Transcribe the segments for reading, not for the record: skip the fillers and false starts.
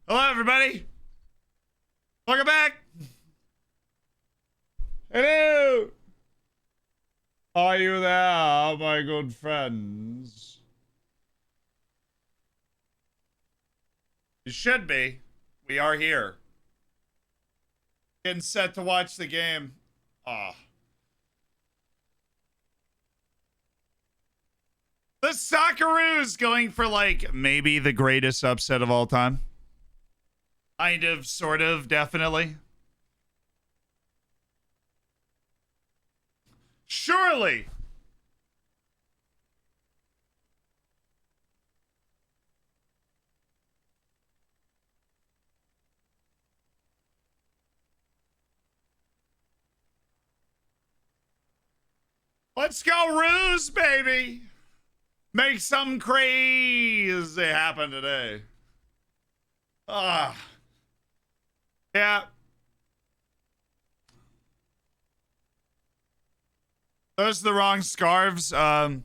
Hello, everybody. Welcome back. Hello. Are you there, my good friends? You should be. We are here. Getting set to watch the game. Ah. The Socceroos going for like maybe the greatest upset of all time. Kind of, sort of, definitely. Surely. Let's go, Roos, baby. Make something crazy happen today. Ah. Yeah. Those are the wrong scarves. I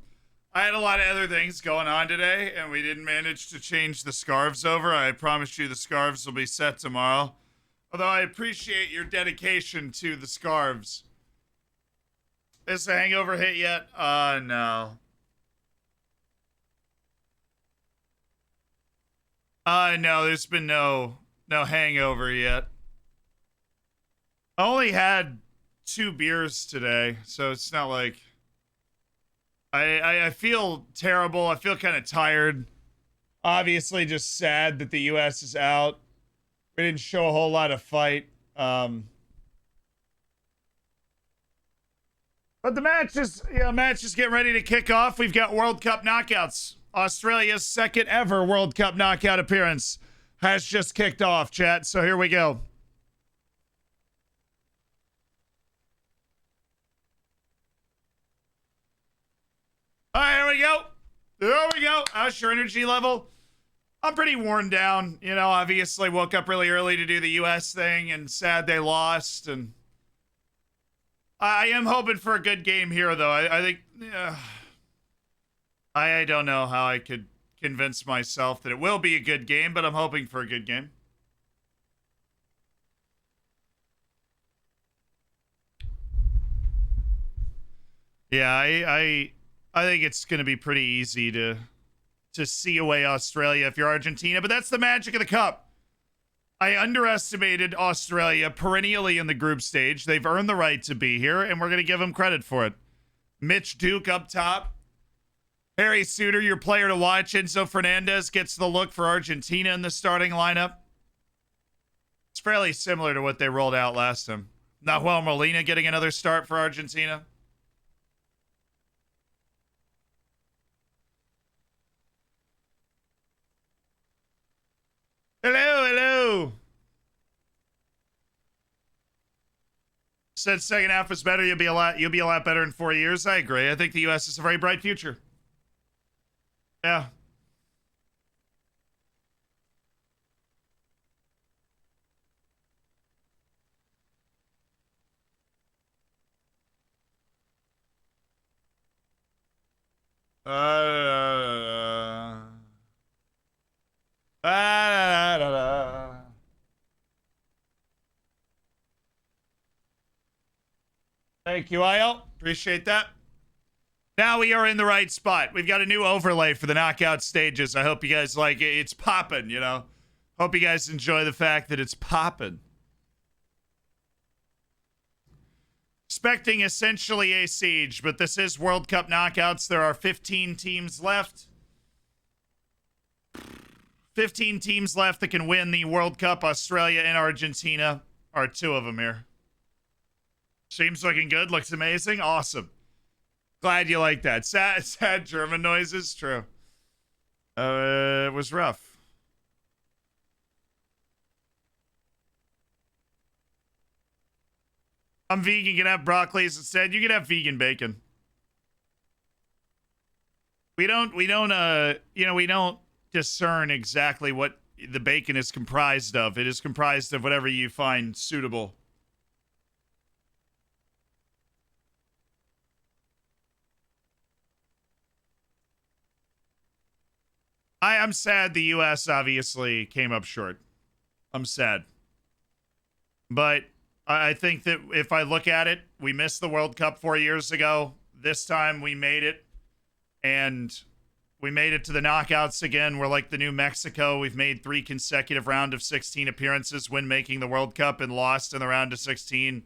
had a lot of other things going on today, and we didn't manage to change the scarves over. I promise you the scarves will be set tomorrow. Although I appreciate your dedication to the scarves. Is the hangover hit yet? No. No, there's been no hangover yet. I only had 2 beers today, so it's not like I feel terrible. I feel kind of tired. Obviously, just sad that the U.S. is out. We didn't show a whole lot of fight. But the match is getting ready to kick off. We've got World Cup knockouts. Australia's second ever World Cup knockout appearance has just kicked off, chat. So here we go. All right, here we go. There we go. How's your energy level? I'm pretty worn down. You know, obviously woke up really early to do the U.S. thing and sad they lost. And I am hoping for a good game here, though. I think I don't know how I could convince myself that it will be a good game, but I'm hoping for a good game. Yeah, I think it's going to be pretty easy to see away Australia if you're Argentina, but that's the magic of the cup. I underestimated Australia perennially in the group stage. They've earned the right to be here, and we're going to give them credit for it. Mitch Duke up top. Harry Suter, your player to watch. Enzo Fernandez gets the look for Argentina in the starting lineup. It's fairly similar to what they rolled out last time. Nahuel Molina getting another start for Argentina. Hello, hello. Said second half was better. You'll be a lot better in 4 years. I agree. I think the U.S. is a very bright future. Yeah. Thank you, IL. Appreciate that. Now we are in the right spot. We've got a new overlay for the knockout stages. I hope you guys like it. It's popping, you know. Hope you guys enjoy the fact that it's popping. Expecting essentially a siege, but this is World Cup knockouts. There are 15 teams left. 15 teams left that can win the World Cup. Australia and Argentina are 2 of them here. Seems looking good. Looks amazing. Awesome. Glad you like that. Sad German noises. True. It was rough. I'm vegan. You can have broccoli instead. You can have vegan bacon. We don't discern exactly what the bacon is comprised of. It is comprised of whatever you find suitable. I'm sad the U.S. obviously came up short. I'm sad. But I think that if I look at it, we missed the World Cup 4 years ago. This time we made it, and we made it to the knockouts again. We're like the new Mexico. We've made 3 consecutive round of 16 appearances when making the World Cup and lost in the round of 16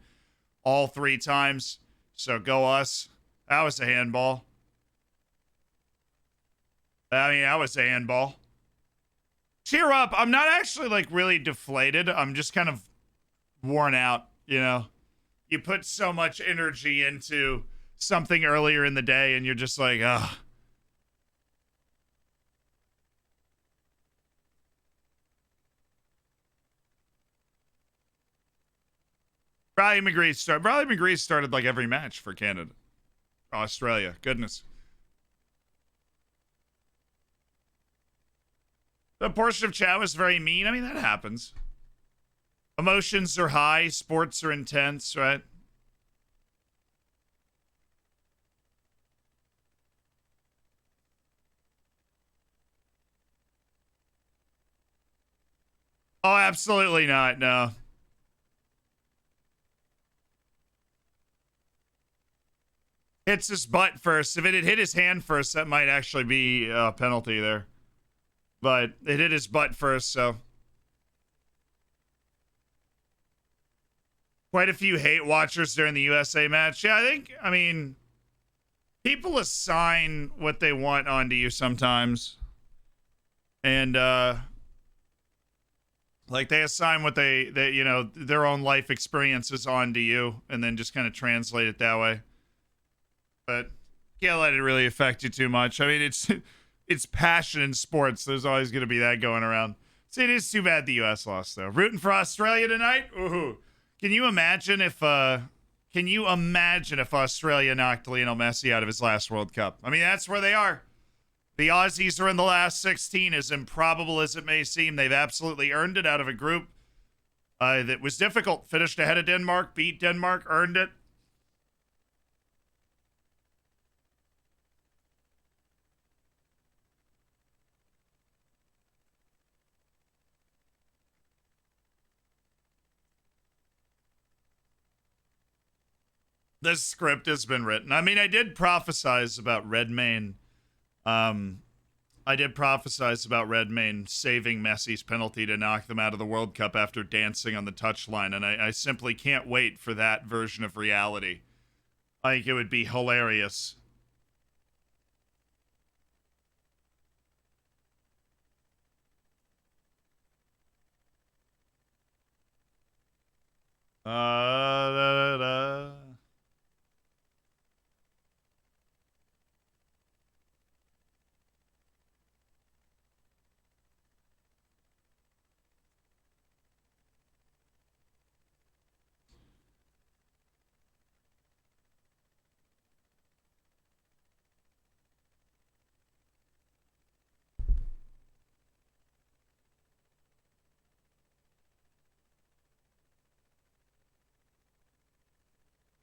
all 3 times. So go us. That was a handball. I mean, that was a handball. Cheer up. I'm not actually like really deflated. I'm just kind of worn out, you know? You put so much energy into something earlier in the day and you're just like, ugh. Riley McGree started like every match for Canada. Australia. Goodness. The portion of chat was very mean. I mean, that happens. Emotions are high. Sports are intense, right? Oh, absolutely not. No. Hits his butt first. If it had hit his hand first, that might actually be a penalty there. But it hit his butt first, so. Quite a few hate watchers during the USA match. Yeah, I mean, people assign what they want onto you sometimes. And, like they assign what they you know, their own life experiences onto you and then just kind of translate it that way. But can't let it really affect you too much. I mean, it's passion in sports. There's always going to be that going around. So it is too bad the U.S. lost, though. Rooting for Australia tonight? Ooh. Can you imagine if Australia knocked Lionel Messi out of his last World Cup? I mean, that's where they are. The Aussies are in the last 16. As improbable as it may seem, they've absolutely earned it out of a group that was difficult. Finished ahead of Denmark, beat Denmark, earned it. This script has been written. I mean, I did prophesize about Redmayne. I did prophesize about Redmayne saving Messi's penalty to knock them out of the World Cup after dancing on the touchline, and I simply can't wait for that version of reality. I think it would be hilarious. Da, da.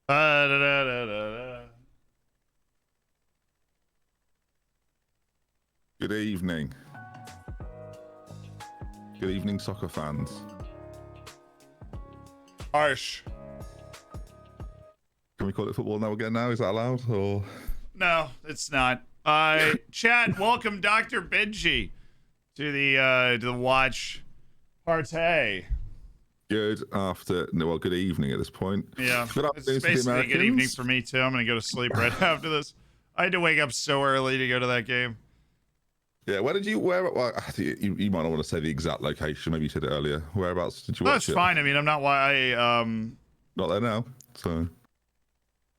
Da, da, da, da, da. Good evening. Good evening, soccer fans. Harsh. Can we call it football now again? Now is that allowed? Or no, it's not. Chat, welcome Dr. Benji to the watch party. Good good evening at this point. Yeah, good it's basically good evening for me too. I'm gonna go to sleep right after this. I had to wake up so early to go to that game. Yeah, well, you might not want to say the exact location. Maybe you said it earlier. Whereabouts did you watch it? That's fine. I mean, I'm not not there now. So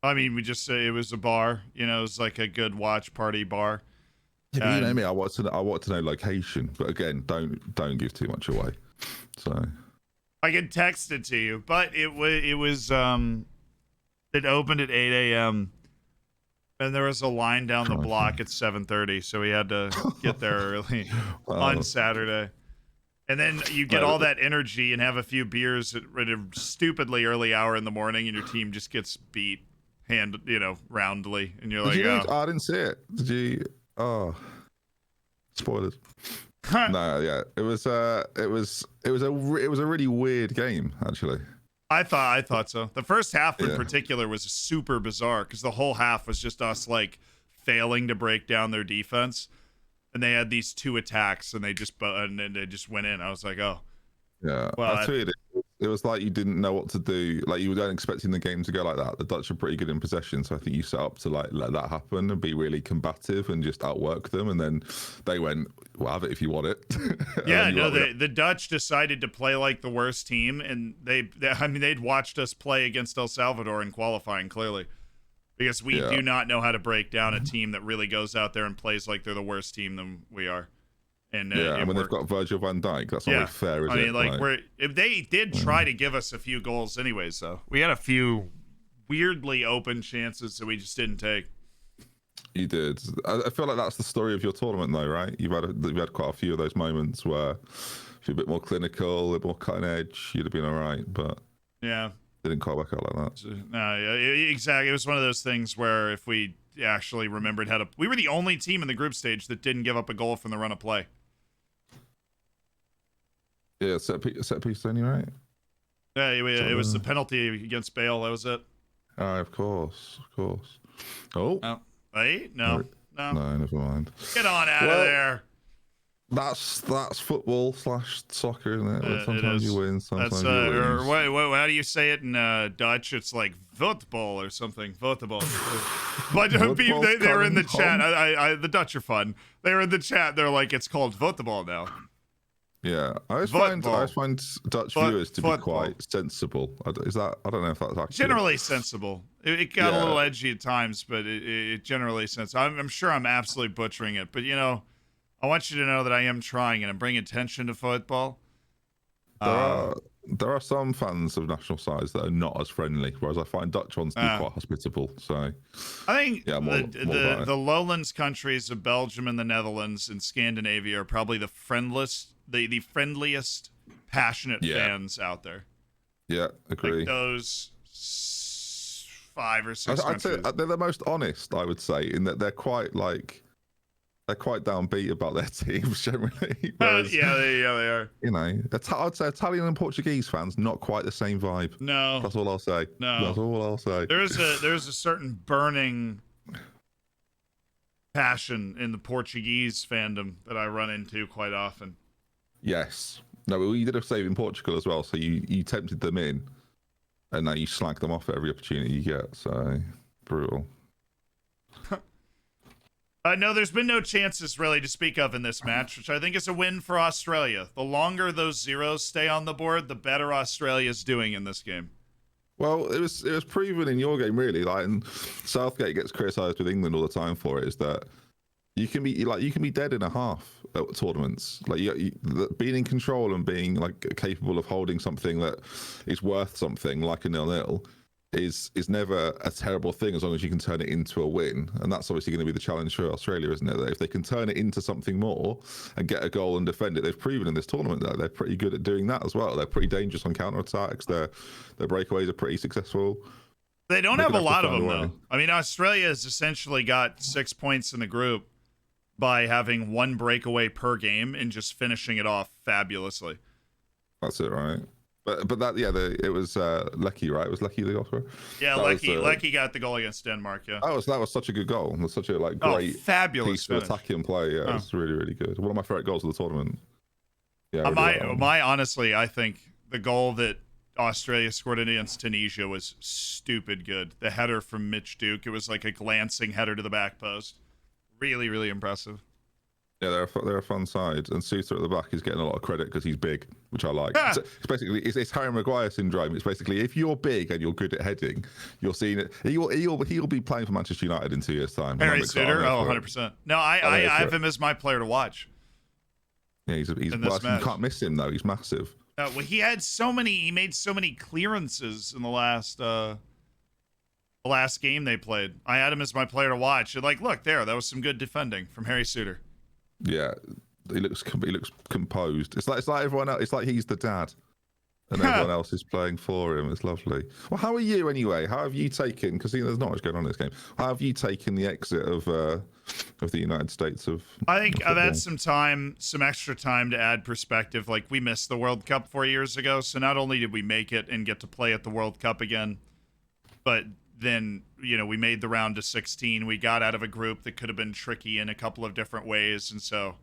I mean, it was a bar. You know, it was like a good watch party bar. Yeah, but you know me. I want to know location, but again, don't give too much away. So I can text it to you, but it opened at 8 a.m. and there was a line down the block at 7:30, so we had to get there early on Saturday. And then you get all that energy and have a few beers at a stupidly early hour in the morning, and your team just gets beat roundly, and you're like, I didn't see it. Did you? Oh, spoilers. No, yeah, it was a really weird game actually. I thought so. The first half in Yeah. particular was super bizarre because the whole half was just us like failing to break down their defense, and they had these 2 attacks and they just went in. I was like, oh, Yeah, well, I tweeted it was like you didn't know what to do. Like you weren't expecting the game to go like that. The Dutch are pretty good in possession, so I think you set up to like let that happen and be really combative and just outwork them. And then they went, "Well, have it if you want it." yeah, no, the Dutch decided to play like the worst team, and they'd watched us play against El Salvador in qualifying clearly, because we do not know how to break down a team that really goes out there and plays like they're the worst team than we are. And and when they've got Virgil van Dijk, that's not really fair, is it? I mean, like they did try to give us a few goals anyways, though. We had a few weirdly open chances that we just didn't take. You did. I feel like that's the story of your tournament, though, right? You've had quite a few of those moments where if you're a bit more clinical, a bit more cutting edge, you'd have been all right, but yeah, didn't quite work out like that. No, exactly. It was one of those things where if we actually remembered how to, we were the only team in the group stage that didn't give up a goal from the run of play. Yeah, set piece only, right? Yeah, it was the penalty against Bale. That was it. Oh, of course. Oh. Hey, no. No, never mind. Get on out of there. That's football / soccer, isn't it? Sometimes you win, sometimes you lose. How do you say it in Dutch? It's like football or something. Football. But they were in the chat. The Dutch are fun. They were in the chat. They're like, it's called football now. Yeah, I always find Dutch viewers to be quite sensible. Is that? I don't know if that's actually generally sensible. It got a little edgy at times, but it generally sensible. I'm sure I'm absolutely butchering it, but I want you to know that I am trying and I'm bringing attention to football. There are some fans of national sides that are not as friendly, whereas I find Dutch ones to be quite hospitable. So I think the lowlands countries of Belgium and the Netherlands and Scandinavia are probably the friendliest, passionate fans out there. Yeah, agree. Like those 5 or 6 I'd say they're the most honest, I would say, in that they're quite downbeat about their teams generally. Whereas, yeah, they are. I'd say Italian and Portuguese fans not quite the same vibe. No, that's all I'll say. No, that's all I'll say. There's a certain burning passion in the Portuguese fandom that I run into quite often. Yes. No, well, you did a save in Portugal as well, so you tempted them in, and now you slag them off at every opportunity you get. So brutal. No, there's been no chances really to speak of in this match, which I think is a win for Australia. The longer those zeros stay on the board, the better Australia's doing in this game. Well, it was proven in your game, really. Like, and Southgate gets criticised with England all the time for it. Is that you can be dead in a half at tournaments. Like being in control and being like capable of holding something that is worth something, like a 0-0. Is never a terrible thing as long as you can turn it into a win. And that's obviously going to be the challenge for Australia, isn't it? That if they can turn it into something more and get a goal and defend it, they've proven in this tournament that they're pretty good at doing that as well. They're pretty dangerous on counter-attacks. Their breakaways are pretty successful. They don't have a lot of them, though. I mean, Australia has essentially got 6 points in the group by having 1 breakaway per game and just finishing it off fabulously. That's it, right? But that it was Lecky, right? It was Lecky the goal scorer. Yeah, Lecky got the goal against Denmark. Yeah, that was such a good goal. It was such a great fabulous piece of attacking play. Yeah, it was really, really good. One of my favorite goals of the tournament. Yeah, honestly, I think the goal that Australia scored against Tunisia was stupid good. The header from Mitch Duke, it was like a glancing header to the back post. Really, really impressive. Yeah, they're a fun side, and Sousa at the back is getting a lot of credit because he's big, which I like. It's basically it's Harry Maguire syndrome. It's basically if you're big and you're good at heading, you're seeing it. He'll be playing for Manchester United in 2 years' time. Harry Souter, 100%. No, I have him as my player to watch. Yeah, he's you can't miss him though. He's massive. Well, he made so many clearances in the last game they played. I had him as my player to watch. And look there, that was some good defending from Harry Souter. Yeah, he looks composed. It's like everyone else. It's like he's the dad, and everyone else is playing for him. It's lovely. Well, how are you anyway? How have you taken? Because there's not much going on in this game. How have you taken the exit of of the United States of I think I've football. had some extra time to add perspective. Like, we missed the World Cup 4 years ago, so not only did we make it and get to play at the World Cup again, but then, we made the round to 16. We got out of a group that could have been tricky in a couple of different ways, and so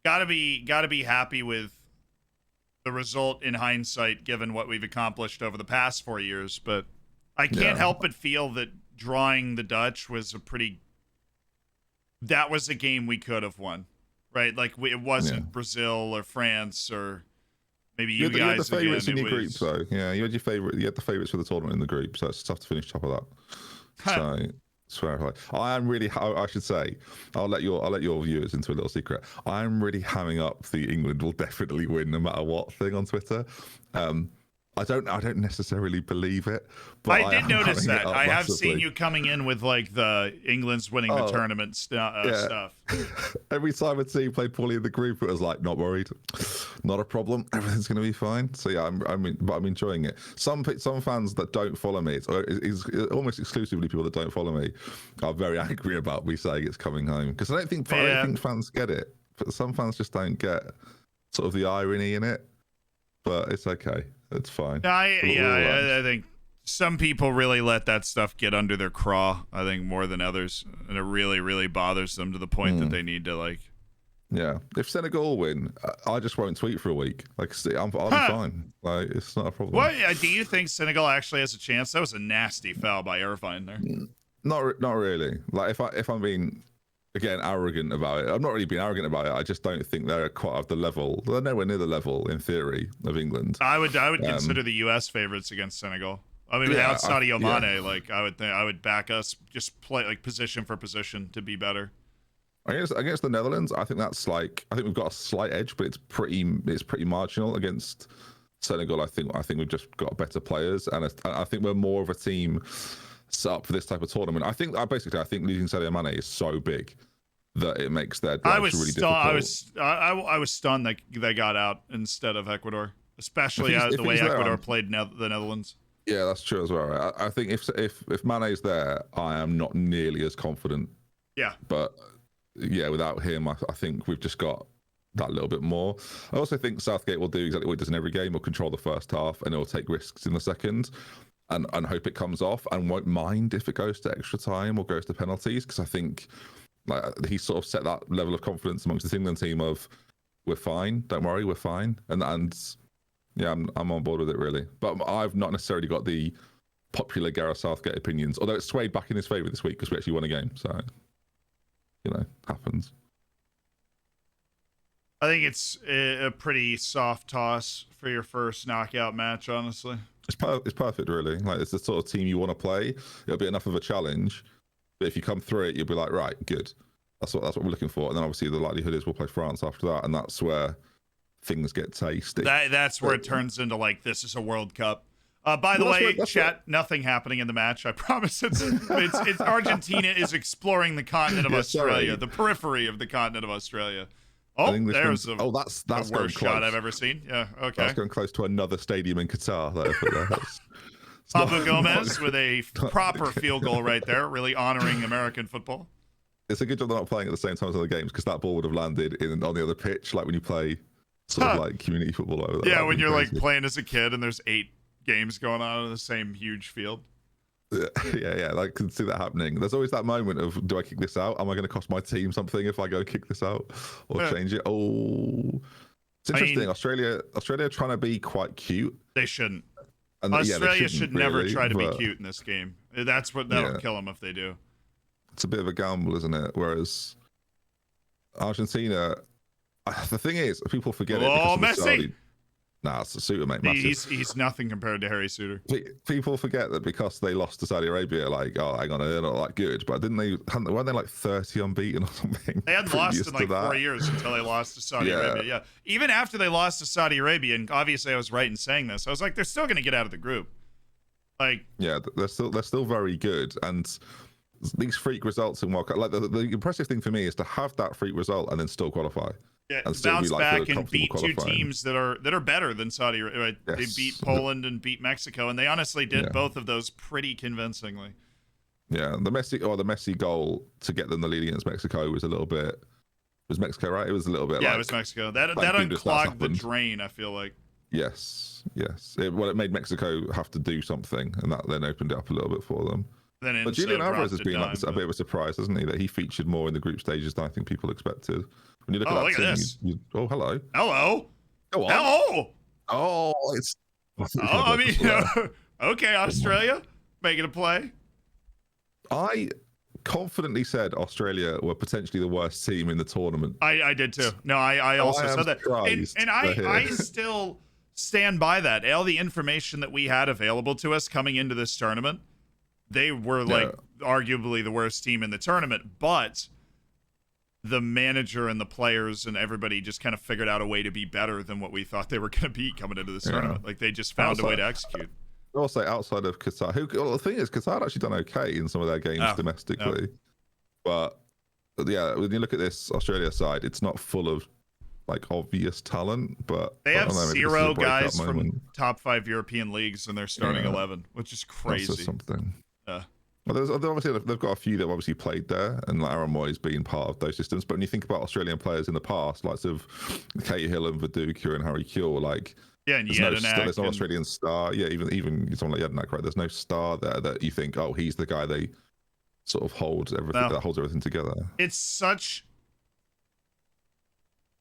gotta be happy with the result in hindsight, given what we've accomplished over the past 4 years. But I can't help but feel that drawing the Dutch was that was a game we could have won, right? Like, it wasn't Brazil or France or maybe you guys. You had the favourites again. in your group, though. Yeah, you had the favourites for the tournament in the group, so it's tough to finish top of that. So, swear I am really. I should say, I'll let your viewers into a little secret. I am really hamming up the England will definitely win no matter what thing on Twitter. I don't necessarily believe it, but I did notice that. I have massively. seen you coming in with like the England's winning the tournament stuff. Every time a team played poorly in the group, it was like, not worried, not a problem, everything's going to be fine. So yeah, I'm enjoying it. Some fans that don't follow me, it's almost exclusively people that don't follow me, are very angry about me saying it's coming home, because I don't think fans get it. But some fans just don't get sort of the irony in it. But it's okay. It's fine. I think some people really let that stuff get under their craw, I think, more than others. And it really, really bothers them to the point that they need to, like... Yeah. If Senegal win, I just won't tweet for a week. Like, I'll be fine. Like, it's not a problem. What, do you think Senegal actually has a chance? That was a nasty foul by Irvine there. Not really. Like, if I'm being... Again, arrogant about it. I'm not really being arrogant about it. I just don't think they're quite of the level. They're nowhere near the level, in theory, of England. I would consider the U.S. favorites against Senegal. I mean, without Sadio Mane, like I would back us, just play like position for position to be better. Against the Netherlands, I think we've got a slight edge, but it's pretty marginal. Against Senegal, I think we've just got better players, and I think we're more of a team set up for this type of tournament. I think losing Sadio Mane is so big that it makes their drives really difficult. I was stunned that they got out instead of Ecuador, especially the way Ecuador played the Netherlands. Yeah, that's true as well. Right? I think if Mane's there, I am not nearly as confident. Yeah, but yeah, without him, I think we've just got that little bit more. I also think Southgate will do exactly what he does in every game. He'll control the first half and he'll take risks in the second. And hope it comes off, and won't mind if it goes to extra time or goes to penalties, because I think like he sort of set that level of confidence amongst the England team of, we're fine, don't worry, we're fine, and yeah, I'm on board with it really. But I've not necessarily got the popular Gareth Southgate opinions, although it's swayed back in his favour this week because we actually won a game, so happens. I think it's a pretty soft toss for your first knockout match, honestly. It's perfect, really. Like, it's the sort of team you want to play. It'll be enough of a challenge, but if you come through it, you'll be like, right, good. That's what we're looking for. And then obviously the likelihood is we'll play France after that, and that's where things get tasty. That's where it turns into like, this is a World Cup. By the way, chat, nothing happening in the match. I promise. It's Argentina is exploring the continent of Australia, the periphery of the continent the there's the worst shot I've ever seen. Yeah, okay. That's going close to another stadium in Qatar. Pablo Gomez with a proper field goal right there, really honoring American football. It's a good job they're not playing at the same time as other games, because that ball would have landed on the other pitch, like when you play sort of like community football over there. Yeah, when you're like playing as a kid and there's 8 games going on in the same huge field. Yeah, I can see that happening. There's always that moment of, do I kick this out? Am I going to cost my team something if I go kick this out or change it? Oh, it's interesting. Australia are trying to be quite cute. They shouldn't. And Australia should never try to be cute in this game. That'll kill them if they do. It's a bit of a gamble, isn't it? Whereas Argentina, the thing is, people forget it. Oh, Messi! Nah, it's a Suter, mate. Massive. He's nothing compared to Harry Suter. People forget that because they lost to Saudi Arabia, like, oh, hang on, they're not that good. But weren't they like 30 unbeaten or something? They hadn't lost in like 4 years until they lost to Saudi Arabia. Yeah. Even after they lost to Saudi Arabia, and obviously I was right in saying this, I was like, they're still going to get out of the group. Like, yeah, they're still very good. And these freak results in World Cup, like the impressive thing for me is to have that freak result and then still qualify. Yeah, bounce back and beat 2 teams that are better than Saudi Arabia. Right? Yes. They beat Poland and beat Mexico, and they honestly did both of those pretty convincingly. Yeah, the Messi goal to get them the lead against Mexico was a little bit. Was Mexico right? It was a little bit. Yeah, like, it was Mexico. That like, unclogged the drain. I feel like. Yes. It made Mexico have to do something, and that then opened it up a little bit for them. Then But Julian Alvarez has been dime, a bit of a surprise, hasn't he? That he featured more in the group stages than I think people expected. When you look at that look team, at this. oh, hello. Hello. Go on. Hello. Oh, it's. I mean, okay, Australia making a play. I confidently said Australia were potentially the worst team in the tournament. I did too. No, I also said that. And I still stand by that. All the information that we had available to us coming into this tournament, they were like arguably the worst team in the tournament, but the manager and the players and everybody just kind of figured out a way to be better than what we thought they were going to be coming into this tournament. Like they just found a way to execute. I'll say outside of Qatar, the thing is, Qatar had actually done okay in some of their games domestically. But yeah, when you look at this Australia side, it's not full of like obvious talent, but they have 0 guys from top 5 European leagues in their starting 11, which is crazy. That's something. Well, obviously they've got a few that have obviously played there, and like Aaron Moy's been part of those systems. But when you think about Australian players in the past, like of Cahill and Viduka and Harry Kewell, like and there's no Australian star. Yeah, even someone like Jedinak, right? There's no star there that you think, oh, he's the guy they sort of holds everything together. It's such.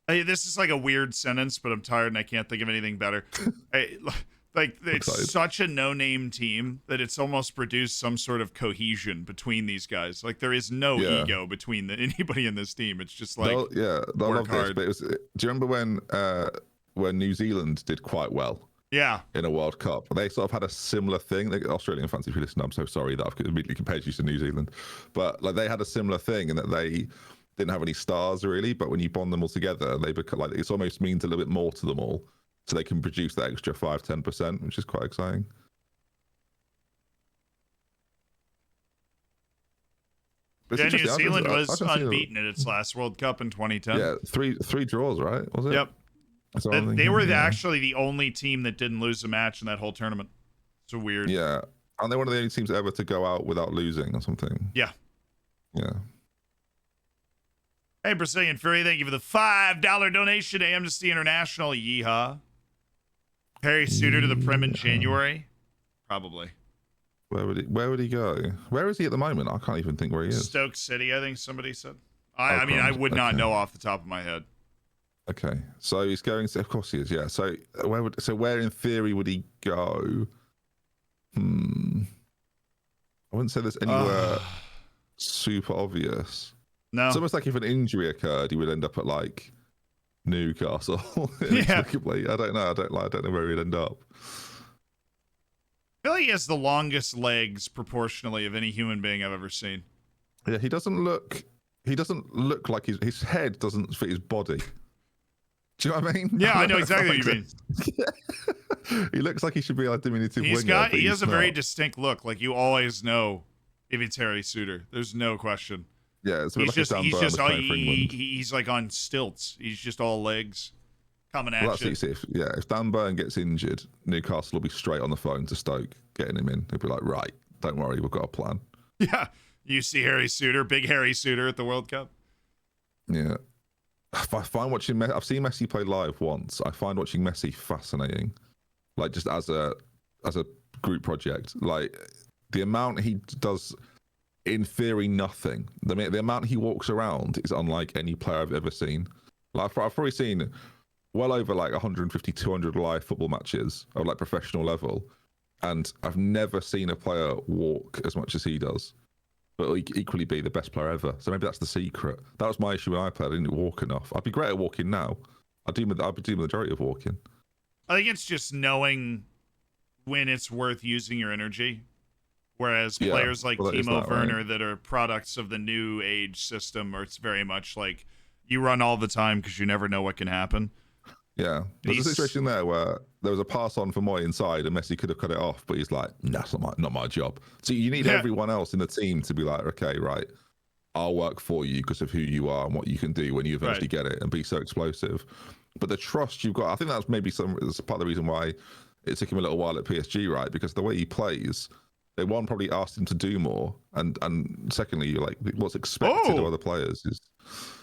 This is like a weird sentence, but I'm tired and I can't think of anything better. It's such a no-name team that it's almost produced some sort of cohesion between these guys. Like there is no ego between anybody in this team. It's just like they'll love hard. This. But do you remember when New Zealand did quite well? Yeah. In a World Cup, they sort of had a similar thing. Australian fans, if you listen, I'm so sorry that I've immediately compared you to New Zealand, but like they had a similar thing in that they didn't have any stars really, but when you bond them all together, they become like it almost means a little bit more to them all. So they can produce that extra 5-10%, which is quite exciting. Yeah, New Zealand was unbeaten at its last World Cup in 2010. Yeah, three draws, right? Was it? Yep. They were actually the only team that didn't lose a match in that whole tournament. It's weird. Yeah, and they're one of the only teams ever to go out without losing or something. Yeah. Yeah. Hey, Brazilian Fury, thank you for the $5 donation to Amnesty International. Yeehaw. Harry Suter to the Prem in January? Probably. Where would he go? Where is he at the moment? I can't even think where he is. Stoke City, I think somebody said. I mean, I would not know off the top of my head. Okay, so he's going to, of course he is, yeah. So where in theory would he go? I wouldn't say there's anywhere super obvious. No. It's almost like if an injury occurred, he would end up at like Newcastle. Yeah. I don't know. I don't know where he'd end up. I feel like he has the longest legs proportionally of any human being I've ever seen. Yeah, he doesn't look like his head doesn't fit his body. Do you know what I mean? Yeah, I know exactly what you mean. He looks like he should be a diminutive winger. He has a very distinct look. Like you always know if it's Harry Suter. There's no question. Yeah, it's he's like on stilts. He's just all legs coming at you. If Dan Burn gets injured, Newcastle will be straight on the phone to Stoke getting him in. He'll be like, right, don't worry, we've got a plan. Yeah, you see Harry Suter, big Harry Suter at the World Cup. Yeah, I find watching. I've seen Messi play live once. I find watching Messi fascinating, like just as a group project. Like the amount he does. In theory, nothing. The amount he walks around is unlike any player I've ever seen. Like I've probably seen well over like 150, 200 live football matches of like professional level, and I've never seen a player walk as much as he does, but equally be the best player ever. So maybe that's the secret. That was my issue when I played. I didn't walk enough. I'd be great at walking now. I'd be doing the majority of walking. I think it's just knowing when it's worth using your energy. Whereas players like Timo Werner that are products of the new age system, or it's very much like you run all the time because you never know what can happen. Yeah. There's a situation there where there was a pass on for Moy inside and Messi could have cut it off, but he's like, no, that's not my job. So you need everyone else in the team to be like, okay, right, I'll work for you because of who you are and what you can do when you eventually get it and be so explosive. But the trust you've got, I think that's maybe that's part of the reason why it took him a little while at PSG, right? Because the way he plays, they one probably asked him to do more, and secondly, you're like what's expected of other players is.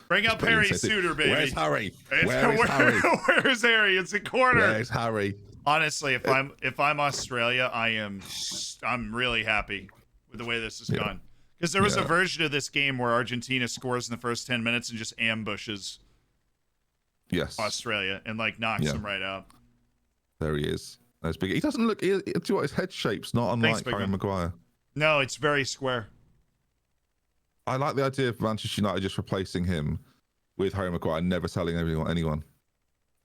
Bring up pretty Harry insane. Suter, baby. Where's Harry? Where's Harry? Where's Harry? It's a corner. Where's Harry? Honestly, if I'm Australia, I'm really happy with the way this has gone. Because there was a version of this game where Argentina scores in the first 10 minutes and just ambushes Australia and like knocks them right out. There he is. That's big. He doesn't look. Do you know what, his head shape's not unlike Harry Maguire. No, it's very square. I like the idea of Manchester United just replacing him with Harry Maguire, never telling anyone.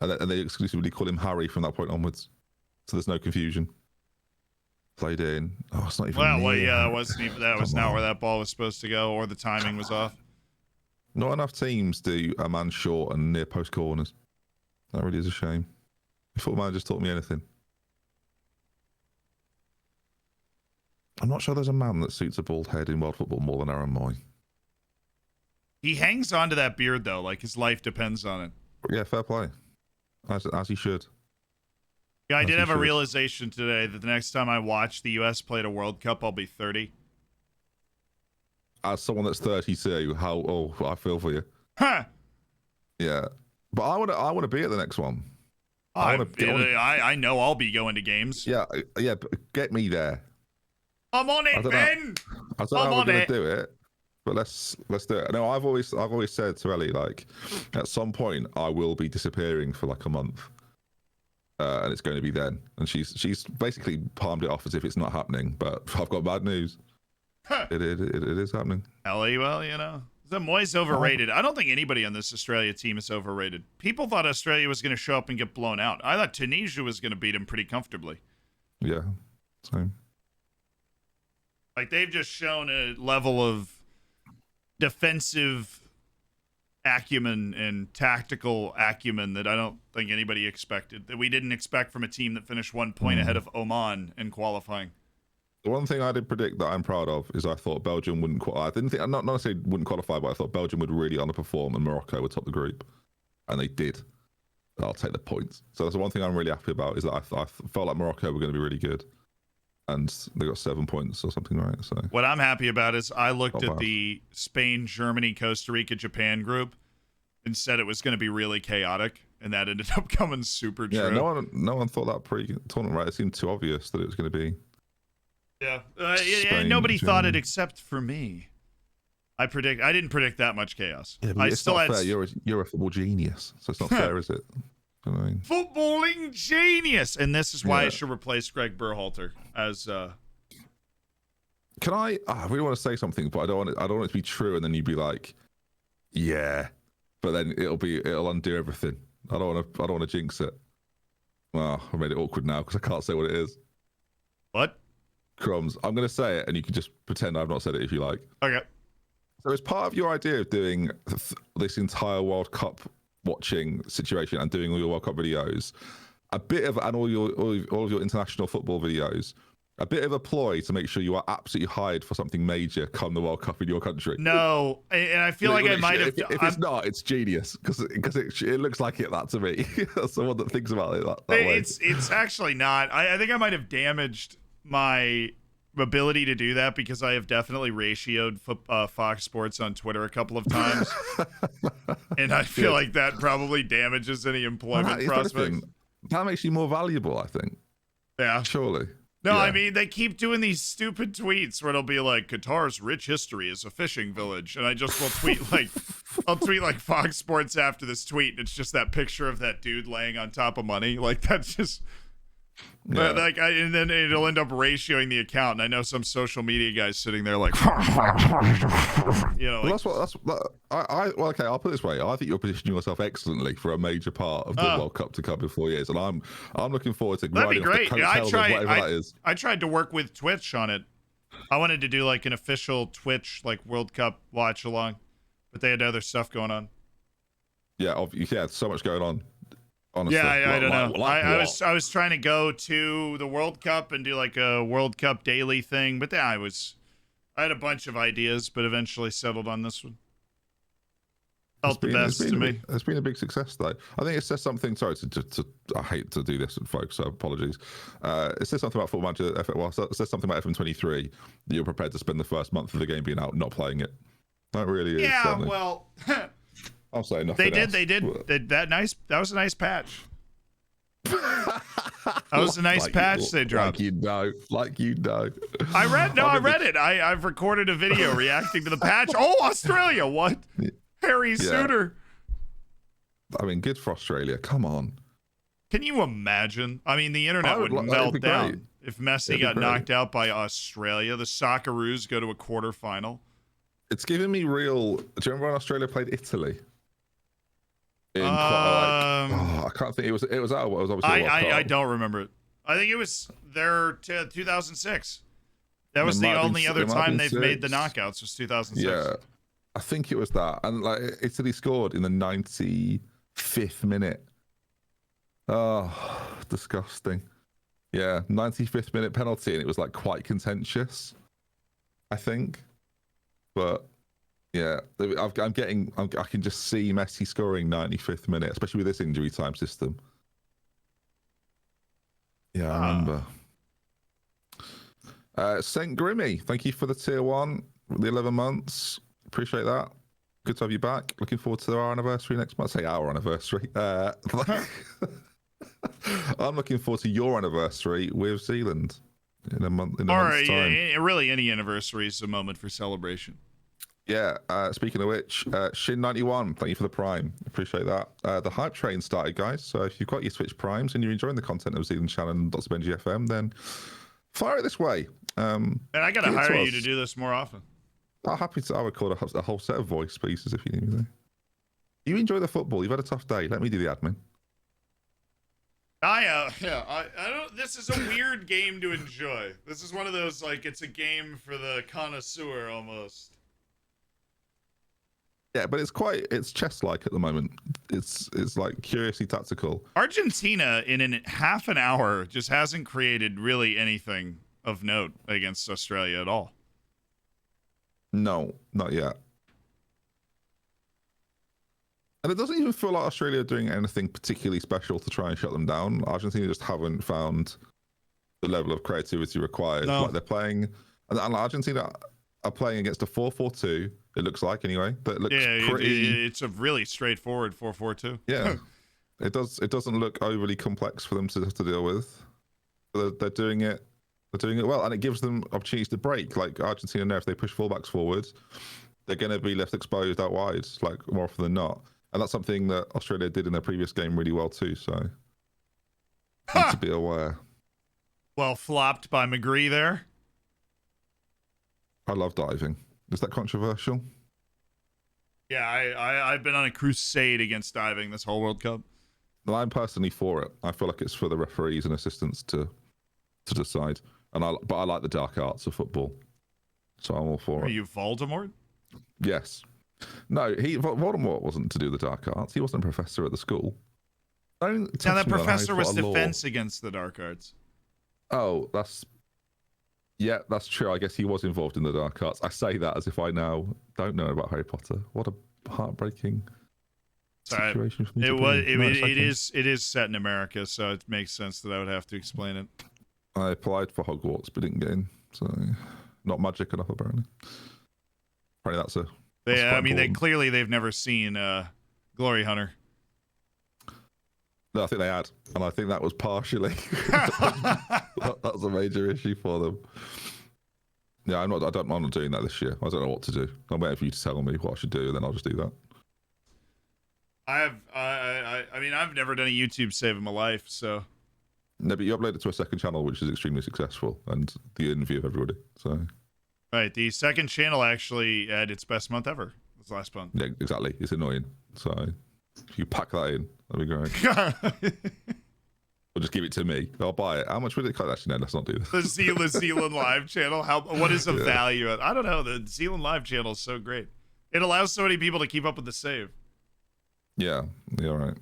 And they exclusively call him Harry from that point onwards. So there's no confusion. Played in. Oh, it's not even. That was not where that ball was supposed to go, or the timing was off. Not enough teams do a man short and near post corners. That really is a shame. If football manager's taught me anything. I'm not sure there's a man that suits a bald head in world football more than Aaron Moy. He hangs on to that beard, though, like his life depends on it. Yeah, fair play. As he should. Yeah, I did have a realization today that the next time I watch the U.S. play at a World Cup, I'll be 30. As someone that's 32, I feel for you. Huh. Yeah. But I want to be at the next one. I know I'll be going to games. Yeah, but get me there. I'm on it, Ben. I don't know how we're going to do it, but let's do it. No, I've always said to Ellie, like, at some point I will be disappearing for like a month, and it's going to be then. And she's basically palmed it off as if it's not happening. But I've got bad news. It is happening. Ellie, well, you know, Moy's overrated. I don't think anybody on this Australia team is overrated. People thought Australia was going to show up and get blown out. I thought Tunisia was going to beat him pretty comfortably. Yeah, same. Like, they've just shown a level of defensive acumen and tactical acumen that I don't think anybody expected. That we didn't expect from a team that finished 1 point ahead of Oman in qualifying. The one thing I did predict that I'm proud of is I thought Belgium wouldn't qualify. I didn't think, not necessarily wouldn't qualify, but I thought Belgium would really underperform and Morocco would top the group. And they did. I'll take the points. So that's the one thing I'm really happy about, is that I felt like Morocco were going to be really good. And they got 7 points or something, right? So what I'm happy about is I looked at the Spain, Germany, Costa Rica, Japan group and said it was going to be really chaotic, and that ended up coming super true. Yeah, no one thought that pre-tournament, right? It seemed too obvious that it was going to be. Yeah, Spain, nobody Germany. thought it except for me. I didn't predict that much chaos. Yeah, but it's not fair. You're a football genius, so it's not fair, is it? You know what I mean? Footballing genius, and this is why I should replace Greg Berhalter as. Can I? I really want to say something, but I don't want it to be true, and then you'd be like, "Yeah," but then it'll undo everything. I don't want to jinx it. Well, I made it awkward now because I can't say what it is. What? Crumbs. I'm going to say it, and you can just pretend I've not said it if you like. Okay. So as part of your idea of doing this entire World Cup watching situation and doing all your World Cup videos, and all of your international football videos, a bit of a ploy to make sure you are absolutely hired for something major come the World Cup in your country. No, and I feel like I might have. If it's not, it's genius because it looks like that to me. That's the one that thinks about it that way. It's actually not. I think I might have damaged my ability to do that because I have definitely ratioed Fox Sports on Twitter a couple of times, and I feel like that probably damages any employment prospects. That makes you more valuable, I think. Yeah, surely. No, I mean, they keep doing these stupid tweets where it'll be like, Qatar's rich history is a fishing village. And I just will tweet like, I'll tweet like Fox Sports after this tweet. And it's just that picture of that dude laying on top of money. Like, that's just, and then it'll end up ratioing the account. And I know some social media guys sitting there like, you know. Well, okay, I'll put it this way. I think you're positioning yourself excellently for a major part of the World Cup to come in 4 years. And I'm looking forward to that'd be great. That is. I tried to work with Twitch on it. I wanted to do like an official Twitch, like World Cup watch along, but they had other stuff going on. Yeah, so much going on. Honestly. Yeah, I don't know. I was trying to go to the World Cup and do like a World Cup daily thing, but then I had a bunch of ideas, but eventually settled on this one. Felt the best to me. It's been a big success, though. I think it says something. Sorry, I hate to do this, folks. So apologies. It says something about Football Manager. Well, it says something about FM23 that you're prepared to spend the first month of the game being out not playing it. That really is. Yeah, something. well, I'll say nothing. They did. That was a nice patch. That was a nice patch they dropped. Like you know. I read it. I've recorded a video reacting to the patch. Oh, Australia! What? Harry Suter. I mean, good for Australia. Come on. Can you imagine? I mean, the internet would melt down if Messi got knocked out by Australia. The Socceroos go to a quarterfinal. It's giving me real. Do you remember when Australia played Italy? I can't think. It was out. It was obviously. I don't remember it. I think it was their 2006. That was the only other time they've made the knockouts. Was 2006. Yeah, I think it was that. And like Italy scored in the 95th minute. Oh, disgusting. Yeah, 95th minute penalty, and it was like quite contentious, I think. But yeah, I can just see Messi scoring 95th minute, especially with this injury time system. Yeah, I remember. Saint Grimmy, thank you for the tier 1, the 11 months. Appreciate that. Good to have you back. Looking forward to our anniversary next month. Say our anniversary. I'm looking forward to your anniversary with Zealand in a month's time. Yeah, really, any anniversary is a moment for celebration. Yeah, speaking of which, Shin91, thank you for the Prime. Appreciate that. The hype train started, guys. So if you've got your Twitch Primes and you're enjoying the content of Zealand Channel and Lots of Benji FM, then fire it this way. And I got to hire you to do this more often. I'm happy to. I'll record a whole set of voice pieces if you need me there. You enjoy the football. You've had a tough day. Let me do the admin. I don't. This is a weird game to enjoy. This is one of those, like, it's a game for the connoisseur almost. Yeah, but it's chess-like at the moment. It's like curiously tactical. Argentina in half an hour just hasn't created really anything of note against Australia at all. No, not yet. And it doesn't even feel like Australia are doing anything particularly special to try and shut them down. Argentina just haven't found the level of creativity required. No. Like they're playing, and Argentina are playing against a 4-4-2. It looks like anyway. That looks pretty. It's a really straightforward 4-4-2. Yeah, it does. It doesn't look overly complex for them to deal with. They're doing it. They're doing it well, and it gives them opportunities to break. Like Argentina know if they push fullbacks forwards, they're going to be left exposed out wide, like more often than not. And that's something that Australia did in their previous game really well too. So need to be aware. Well, flopped by McGree there. I love diving. Is that controversial? Yeah, I've been on a crusade against diving this whole World Cup. Well, I'm personally for it. I feel like it's for the referees and assistants to decide. But I like the dark arts of football, so I'm all for it. Are you Voldemort? Yes. No, Voldemort wasn't to do the dark arts. He wasn't a professor at the school. Now that professor was defense against the dark arts. Oh, that's true. I guess he was involved in the dark arts. I say that as if I now don't know about Harry Potter. What a heartbreaking situation for me to be. It is set in America, so it makes sense that I would have to explain it. I applied for Hogwarts but didn't get in, so not magic enough apparently. Apparently they've never seen Glory Hunter. No, I think they had, and I think that was partially that was a major issue for them. Yeah, I'm not doing that this year. I don't know what to do. I'm waiting for you to tell me what I should do, and then I'll just do that. I've never done a YouTube save in my life, so. No, but you uploaded it to a second channel, which is extremely successful, and the envy of everybody. So. Right, the second channel actually had its best month ever. This last month. Yeah, exactly. It's annoying. So if you pack that in, that'd be great. Or just give it to me. I'll buy it. How much would it cost? Actually, no, let's not do that. The Zealand Live channel. What is the value? I don't know. The Zealand Live channel is so great. It allows so many people to keep up with the save. Yeah, right.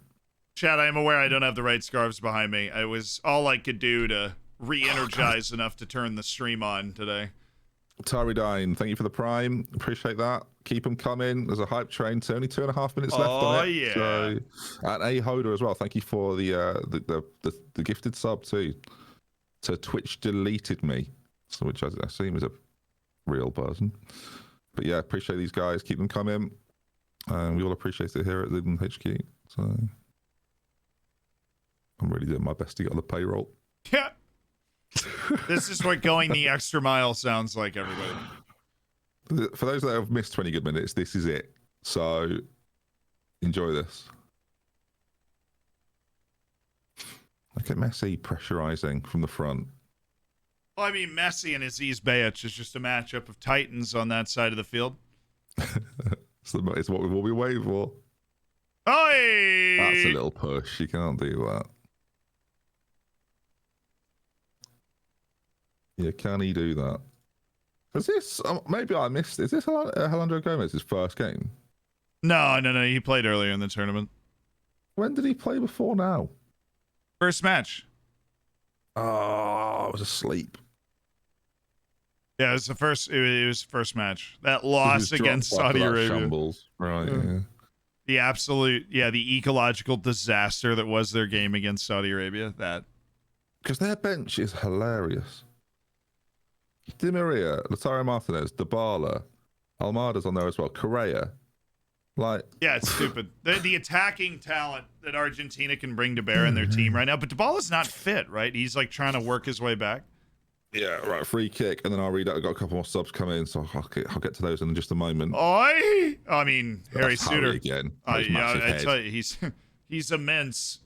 Chad, I am aware I don't have the right scarves behind me. It was all I could do to re-energize enough to turn the stream on today. Taridine, thank you for the prime. Appreciate that. Keep them coming. There's a hype train. It's only 2.5 minutes left on it. Yeah. So, and A Hoda as well. Thank you for the gifted sub too. So Twitch deleted me, so which I assume is a real person. But yeah, appreciate these guys. Keep them coming. And we all appreciate it here at Lidden HQ. So I'm really doing my best to get on the payroll. Yeah. This is what going the extra mile sounds like, everybody. For those that have missed 20 good minutes, this is it. So enjoy this. Look at Messi pressurizing from the front. Well, I mean, Messi and Aziz Bayach is just a matchup of titans on that side of the field. It's what we've all been waiting for. Oi! That's a little push. You can't do that. Yeah, can he do that? Is this, maybe I missed, is this Alejandro Gomez's first game? No. He played earlier in the tournament. When did he play before now? First match. Oh, I was asleep. Yeah, it was the first. It was first match. That loss against Saudi Arabia. Shambles. Right. Yeah. The absolute, the ecological disaster that was their game against Saudi Arabia. That because their bench is hilarious. Di Maria, Lautaro Martinez, Dybala, Almada's on there as well. Correa, like yeah, it's stupid. The attacking talent that Argentina can bring to bear in their team right now, but Dybala's not fit, right? He's like trying to work his way back. Yeah, right. Free kick, and then I'll read out. I've got a couple more subs coming in, so I'll get to those in just a moment. I mean, Harry That's Suter Harry again. Yeah, I tell you, he's immense.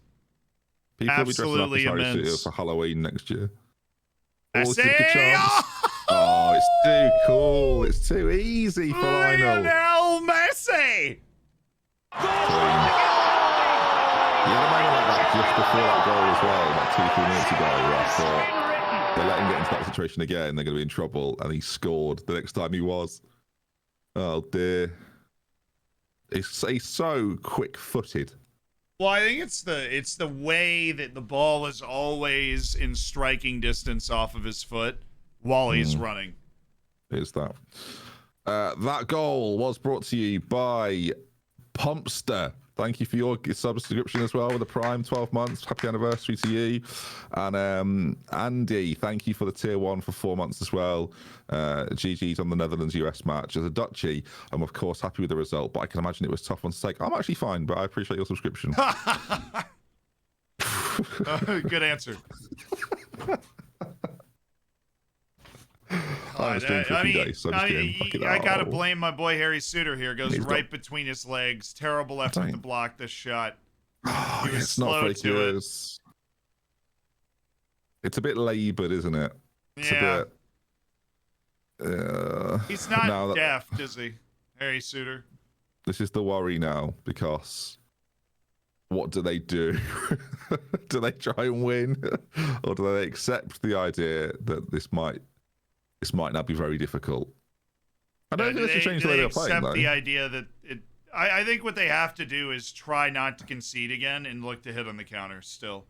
People Absolutely will be dressing up as Harry immense. Suter for Halloween next year. Messi! Oh, it's too cool. It's too easy for Lionel. Lionel Messi! You had a moment like that just before that goal as well, like 2-3 minutes ago, where I thought they let him get into that situation again, they're going to be in trouble, and he scored the next time he was. Oh dear. He's so quick-footed. Well, I think it's the way that the ball is always in striking distance off of his foot while he's running. Is that. That goal was brought to you by Pumpster. Thank you for your subscription as well with the Prime 12 months. Happy anniversary to you. And Andy, thank you for the tier 1 for 4 months as well. GG's on the Netherlands-US match. As a Dutchie, I'm of course happy with the result, but I can imagine it was a tough one to take. I'm actually fine, but I appreciate your subscription. Good answer. I gotta blame my boy Harry Suter here. Goes right between his legs. Terrible effort to block the shot. Oh, He was slow to it. It's a bit laboured, isn't it? It's a bit. He's not deft, is he, Harry Suter? This is the worry now, because what do they do? Do they try and win, or do they accept the idea that this might now be very difficult? I don't think they should change the way they're playing, though. The idea that I think what they have to do is try not to concede again and look to hit on the counter still.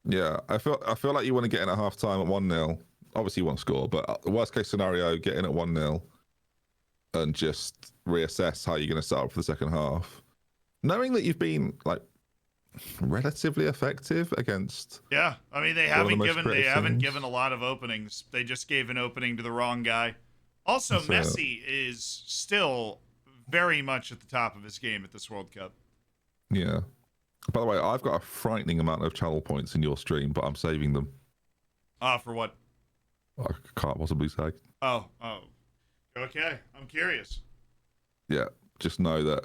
Yeah, I feel like you want to get in at half time at 1-0. Obviously you want to score, but the worst case scenario, get in at 1-0 and just reassess how you're going to set up for the second half. Knowing that you've been like relatively effective against. Yeah, I mean they haven't given a lot of openings. They just gave an opening to the wrong guy. Also, Messi is still very much at the top of his game at this World Cup. Yeah. By the way, I've got a frightening amount of channel points in your stream, but I'm saving them. For what? I can't possibly say. Oh. Okay, I'm curious. Yeah, just know that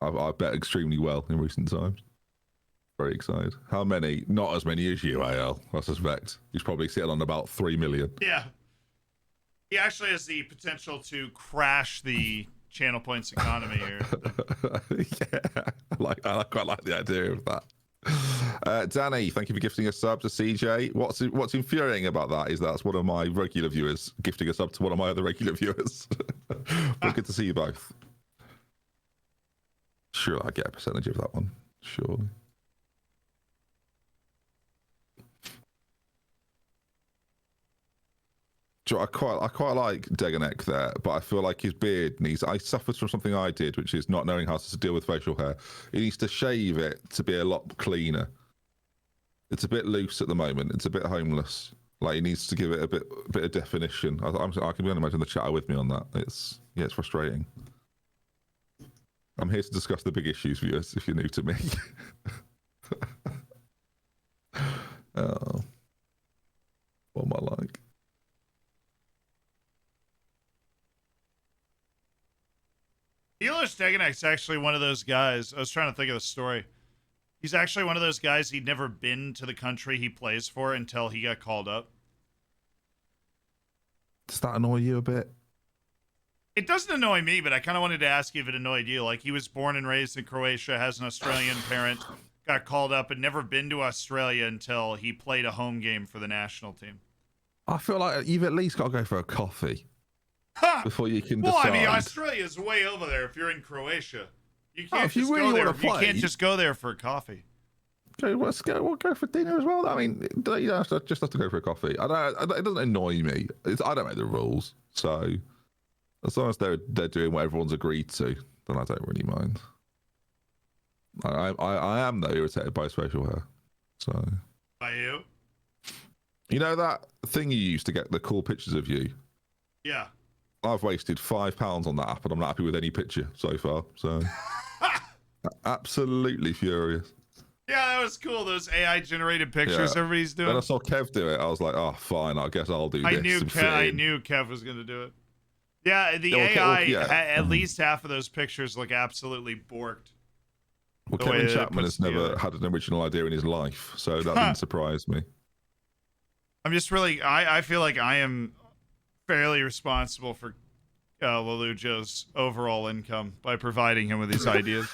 I bet extremely well in recent times. Very excited. How many? Not as many as you, AL, I suspect. He's probably sitting on about 3 million. Yeah. He actually has the potential to crash the channel points economy here. Yeah, I quite like the idea of that. Danny, thank you for gifting a sub to CJ. What's infuriating about that is that's one of my regular viewers gifting a sub to one of my other regular viewers. But good to see you both. Sure, I get a percentage of that one. Surely. I quite like Deganek there, but I feel like his beard needs. I suffers from something I did, which is not knowing how to deal with facial hair. He needs to shave it to be a lot cleaner. It's a bit loose at the moment. It's a bit homeless. Like he needs to give it a bit of definition. I can imagine the chat with me on that. It's frustrating. I'm here to discuss the big issues with you if you're new to me. Oh, what am I like? Milos Deganek's actually one of those guys. I was trying to think of the story. He's actually one of those guys. He'd never been to the country he plays for until he got called up. Does that annoy you a bit? It doesn't annoy me, but I kind of wanted to ask you if it annoyed you. Like, he was born and raised in Croatia, has an Australian parent, got called up, and never been to Australia until he played a home game for the national team. I feel like you've at least got to go for a coffee before you can well, decide. I mean, Australia's way over there if you're in Croatia. You can't if you just really go there. want to play, you can't just go there for a coffee. Okay, let's go. We'll go for dinner as well. I mean, you don't have to, just have to go for a coffee. It doesn't annoy me. I don't make the rules, so as long as they're doing what everyone's agreed to, then I don't really mind. I am though irritated by facial hair. So By you? You know that thing you used to get the cool pictures of you? Yeah. I've wasted £5 on that app, and I'm not happy with any picture so far. So absolutely furious. Yeah, that was cool. Those AI generated pictures everybody's doing. When I saw Kev do it, I was like, oh, fine. I guess I'll do this. I knew Kev was going to do it. Yeah, the AI, at least half of those pictures look absolutely borked. Well, Kevin Chapman has never had an original idea in his life, so that didn't surprise me. I'm just really, I feel like I am fairly responsible for Lelujo's overall income by providing him with these ideas.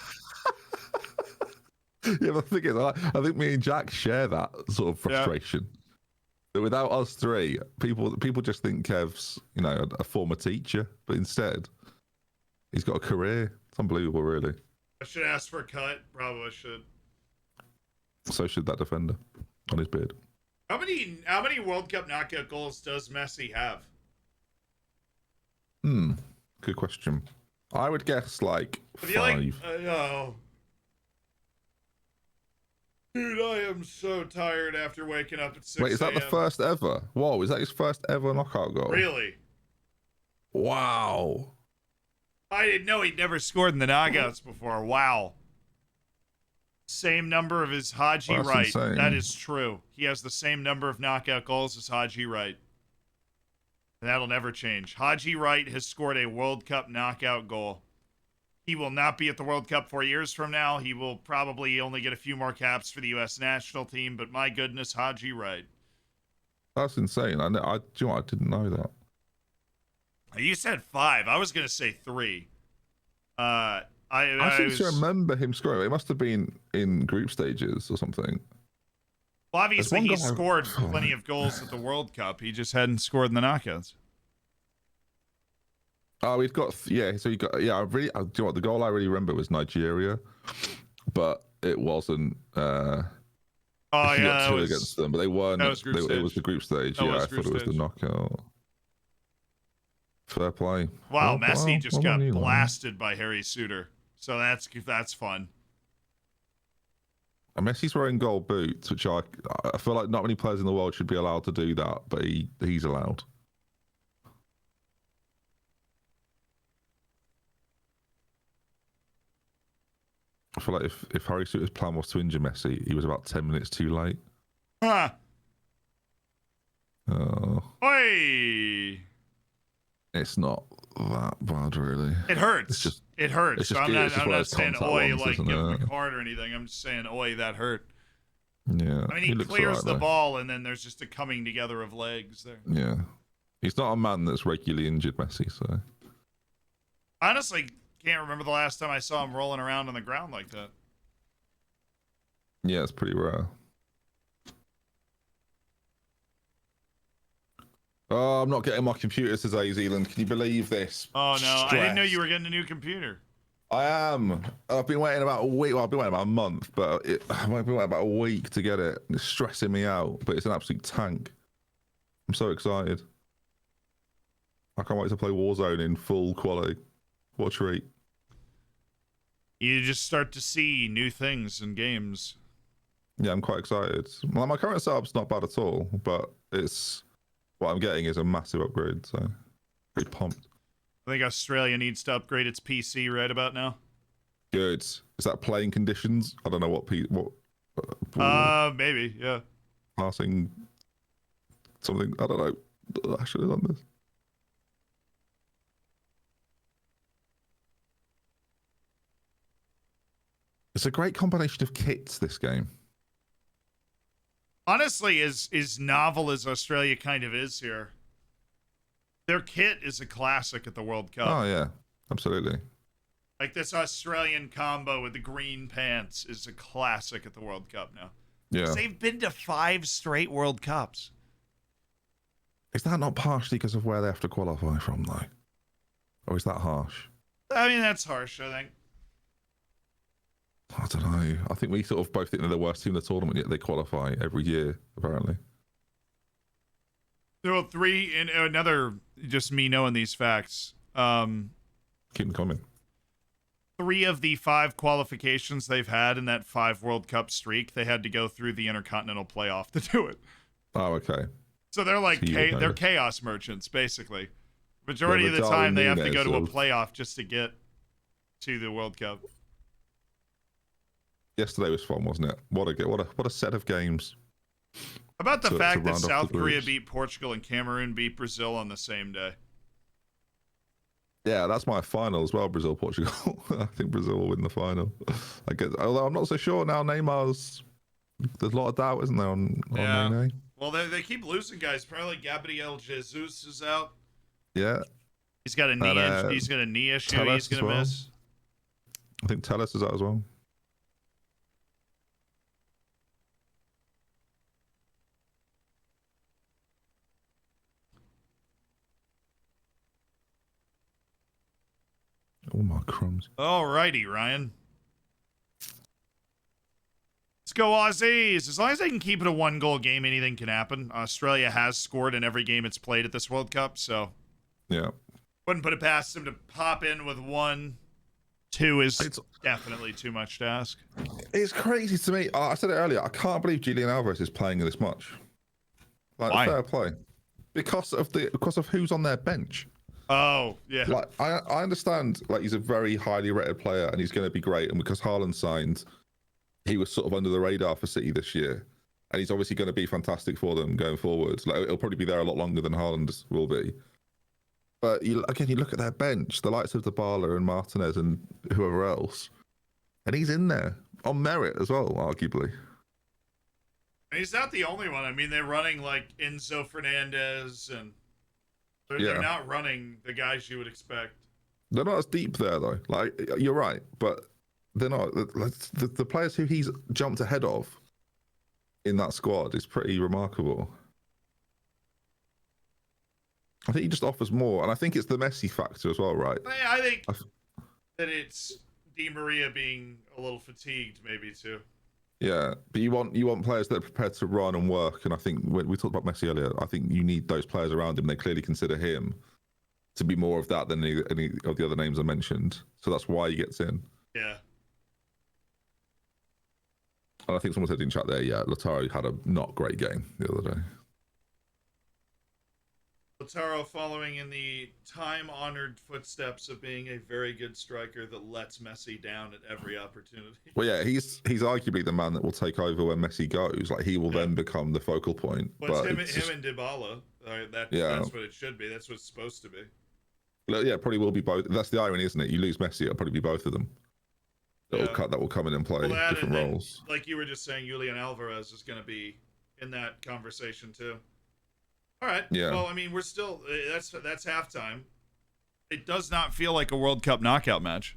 Yeah, but the thing is, I think me and Jack share that sort of frustration. That without us three, people just think Kev's, a former teacher, but instead, he's got a career. It's unbelievable, really. I should ask for a cut. Probably should. So should that defender on his beard. How many World Cup knockout goals does Messi have? Good question. I would guess like 5. Dude, I am so tired after waking up at 6 Wait, is that the first ever? Whoa, is that his first ever knockout goal? Really? Wow. I didn't know he'd never scored in the knockouts before. Wow. Same number of his Haji Wright. Insane. That is true. He has the same number of knockout goals as Haji Wright. And that'll never change. Haji Wright has scored a World Cup knockout goal. He will not be at the World Cup 4 years from now. He will probably only get a few more caps for the U.S. national team, but my goodness, Haji Wright. That's insane. I didn't know that. You said 5. I was going to say 3. I seem to remember him scoring. It must have been in group stages or something. Well, obviously, he scored plenty of goals at the World Cup. He just hadn't scored in the knockouts. Oh, we've got so you got do you know what, the goal I really remember was Nigeria, but it wasn't. Got 2 against them, but they weren't. It was the group stage. I thought it was the knockout. Fair play. Wow, Messi just got blasted by Harry Suter, so that's fun. And Messi's wearing gold boots, which I feel like not many players in the world should be allowed to do that, but he's allowed. I feel like if Harry Suter's plan was to injure Messi, he was about 10 minutes too late. Huh. Oh. Oi! It's not that bad, really. It hurts. It hurts. So I'm not saying oi like give him a card or anything. I'm just saying oi, that hurt. Yeah. I mean, he clears the ball, and then there's just a coming together of legs there. Yeah. He's not a man that's regularly injured, Messi, so. Honestly, can't remember the last time I saw him rolling around on the ground like that. Yeah, it's pretty rare. Oh, I'm not getting my computer today, Zealand. Can you believe this? Oh, no. I didn't know you were getting a new computer. I am. I've been waiting about a week. Well, I've been waiting about a month, but I've been waiting about a week to get it. It's stressing me out, but it's an absolute tank. I'm so excited. I can't wait to play Warzone in full quality. What a treat. You just start to see new things in games. Yeah, I'm quite excited. Well, my current setup's not bad at all, but it's what I'm getting is a massive upgrade, so pretty pumped. I think Australia needs to upgrade its PC right about now. Good. Is that playing conditions? I don't know what Maybe, yeah. passing something. I don't know. I should have done this. It's a great combination of kits, this game. Honestly, as novel as Australia kind of is here, their kit is a classic at the World Cup. Oh, yeah. Absolutely. Like this Australian combo with the green pants is a classic at the World Cup now. Yeah. They've been to 5 straight World Cups. Is that not partially because of where they have to qualify from, though? Or is that harsh? I mean, that's harsh, I think. I don't know. I think we sort of both think they're the worst team in the tournament, yet they qualify every year, apparently. There were 3 in another, just me knowing these facts. Keep them coming. 3 of the 5 qualifications they've had in that 5 World Cup streak, they had to go through the Intercontinental Playoff to do it. Oh, okay. So they're like they're chaos merchants, basically. Majority of the time, they have to go to a playoff just to get to the World Cup. Yesterday was fun, wasn't it? What a set of games. About the fact that South Korea beat Portugal and Cameroon beat Brazil on the same day. Yeah, that's my final as well. Brazil, Portugal. I think Brazil will win the final. Although I'm not so sure now. Neymar's. There's a lot of doubt, isn't there, on Nene? Well, they keep losing guys. Apparently, Gabriel Jesus is out. Yeah. He's got a knee. He's got a knee issue. He's gonna miss. I think Telles is out as well. Oh my crumbs. Alrighty, Ryan. Let's go Aussies. As long as they can keep it a 1-goal game, anything can happen. Australia has scored in every game it's played at this World Cup, so yeah, wouldn't put it past them to pop in with 1. 2 is definitely too much to ask. It's crazy to me. I said it earlier. I can't believe Julian Alvarez is playing this much. Like, why? Fair play. Because of who's on their bench. Oh, yeah. Like I understand, like he's a very highly rated player and he's going to be great. And because Haaland signed, he was sort of under the radar for City this year, and he's obviously going to be fantastic for them going forward. Like he'll probably be there a lot longer than Haaland will be. But you look at their bench, the likes of Dybala and Martinez and whoever else, and he's in there on merit as well, arguably. He's not the only one. I mean, they're running like Enzo Fernandez, and they're not running the guys you would expect. They're not as deep there, though. Like, you're right, but they're not. The players who he's jumped ahead of in that squad is pretty remarkable. I think he just offers more, and I think it's the Messi factor as well, right? I think that it's Di Maria being a little fatigued, maybe too. Yeah, but you want players that are prepared to run and work, and I think when we talked about Messi earlier, I think you need those players around him. They clearly consider him to be more of that than any of the other names I mentioned, so that's why he gets in. Yeah. And I think someone said in chat there, yeah, Lautaro had a not great game the other day. Lautaro following in the time-honored footsteps of being a very good striker that lets Messi down at every opportunity. Well, yeah, he's arguably the man that will take over when Messi goes. Like he will then become the focal point. Well, it's him and Dybala. That's what it should be. That's what it's supposed to be. Yeah, probably will be both. That's the irony, isn't it? You lose Messi, it'll probably be both of them. That will come in and play different roles. Like you were just saying, Julian Alvarez is going to be in that conversation too. All right. Yeah. Well, I mean, we're still that's halftime. It does not feel like a World Cup knockout match.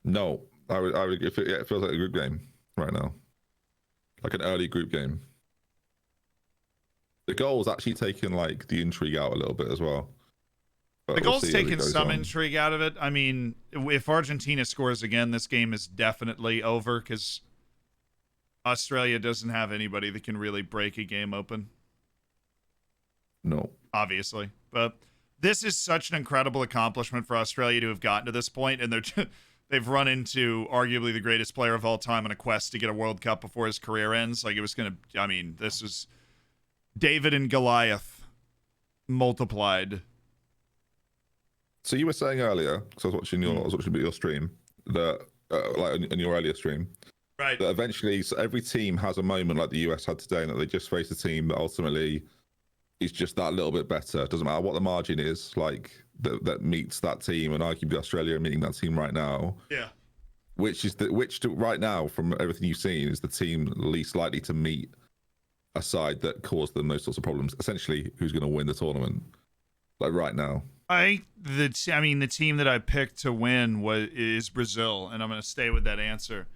No, I would. It feels like a group game right now, like an early group game. The goal's actually taken like the intrigue out a little bit as well. But the goal's taken some intrigue out of it. I mean, if Argentina scores again, this game is definitely over because Australia doesn't have anybody that can really break a game open. No. Obviously. But this is such an incredible accomplishment for Australia to have gotten to this point, and they've run into arguably the greatest player of all time on a quest to get a World Cup before his career ends. Like, it was gonna. I mean, this is David and Goliath multiplied. So you were saying earlier, because I was watching your stream, that like in your earlier stream, Right. that eventually every team has a moment like the US had today, and that they just face a team that ultimately is just that little bit better. Doesn't matter what the margin is, like that meets that team, and arguably Australia are meeting that team right now. Yeah. Which right now, from everything you've seen, is the team least likely to meet a side that caused them those sorts of problems. Essentially, who's going to win the tournament? Like right now. The team that I picked to win is Brazil, and I'm going to stay with that answer.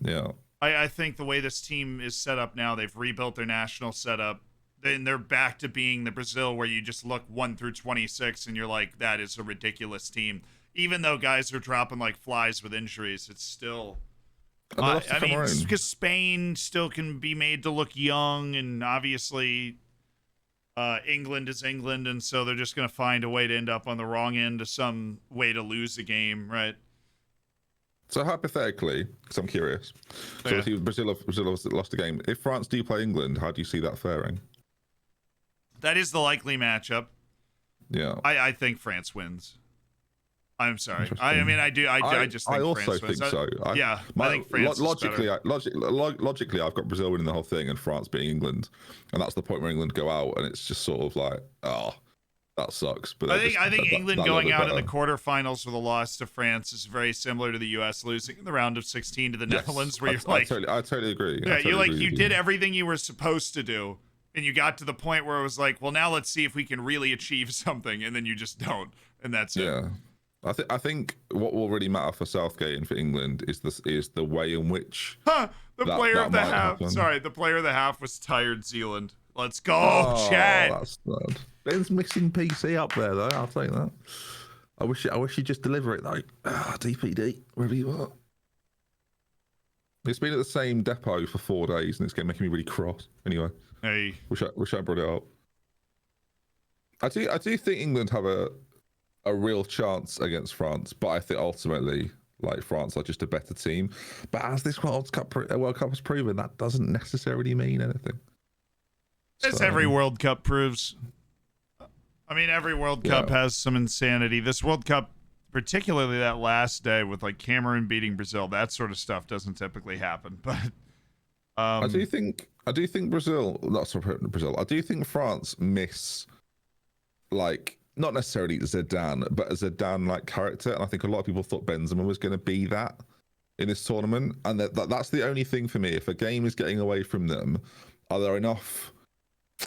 Yeah. I think the way this team is set up now, they've rebuilt their national setup. Then they're back to being the Brazil where you just look 1 through 26 and you're like, that is a ridiculous team. Even though guys are dropping like flies with injuries, it's still. Because Spain still can be made to look young, and obviously England is England, and so they're just going to find a way to end up on the wrong end of some way to lose the game, right? So hypothetically, because I'm curious, so if Brazil lost the game. If France do play England, how do you see that faring? That is the likely matchup. Yeah, I think France wins. I'm sorry. I just think I also France wins. think so. I think France logically, logically, I've got Brazil winning the whole thing and France beating England, and that's the point where England go out, and it's just sort of like, oh, that sucks. But I think England going out in the quarterfinals with a loss to France is very similar to the U.S. losing in the round of 16 to the Netherlands, where I totally agree. Yeah, you did everything you were supposed to do, and you got to the point where it was like, well, now let's see if we can really achieve something, and then you just don't, and that's it. Yeah. I think what will really matter for Southgate and for England is the way in which the player of the half. Sorry, the player of the half was tired Zealand. Let's go, Chad. That's sad. Ben's missing PC up there though. I'll take that. I wish you just deliver it though. DPD, wherever you are. It's been at the same depot for 4 days and it's making me really cross. Anyway, hey, wish I brought it up. I do think England have a real chance against France, but I think ultimately, like, France are just a better team. But as this World Cup has proven, that doesn't necessarily mean anything. As every World Cup proves. I mean, every World Cup has some insanity. This World Cup, particularly that last day with like Cameroon beating Brazil, that sort of stuff doesn't typically happen. But I do think Brazil, not sorry, Brazil. I do think France miss, like, not necessarily Zidane, but a Zidane-like character. And I think a lot of people thought Benzema was going to be that in this tournament. And that's the only thing for me. If a game is getting away from them, are there enough,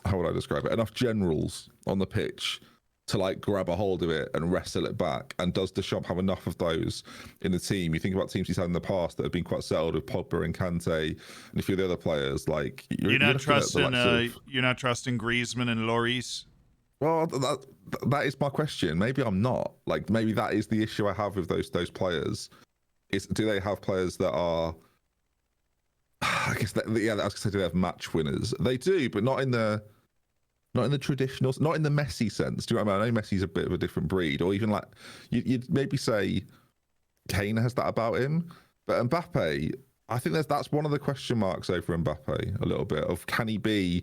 how would I describe it, enough generals on the pitch to like grab a hold of it and wrestle it back? And does Deschamps have enough of those in the team? You think about teams he's had in the past that have been quite settled with Pogba and Kante and a few of the other players. Like you're not trusting Griezmann and Lloris. Well, that is my question. Maybe I'm not. Like, maybe that is the issue I have with those players. Do they have players that are? I guess I was gonna say, do they have match winners? They do, but not in the traditional, not in the Messi sense. Do you know what I mean? I know Messi's a bit of a different breed, or even like you'd maybe say Kane has that about him, but Mbappe, I think that's one of the question marks over Mbappe a little bit of, can he be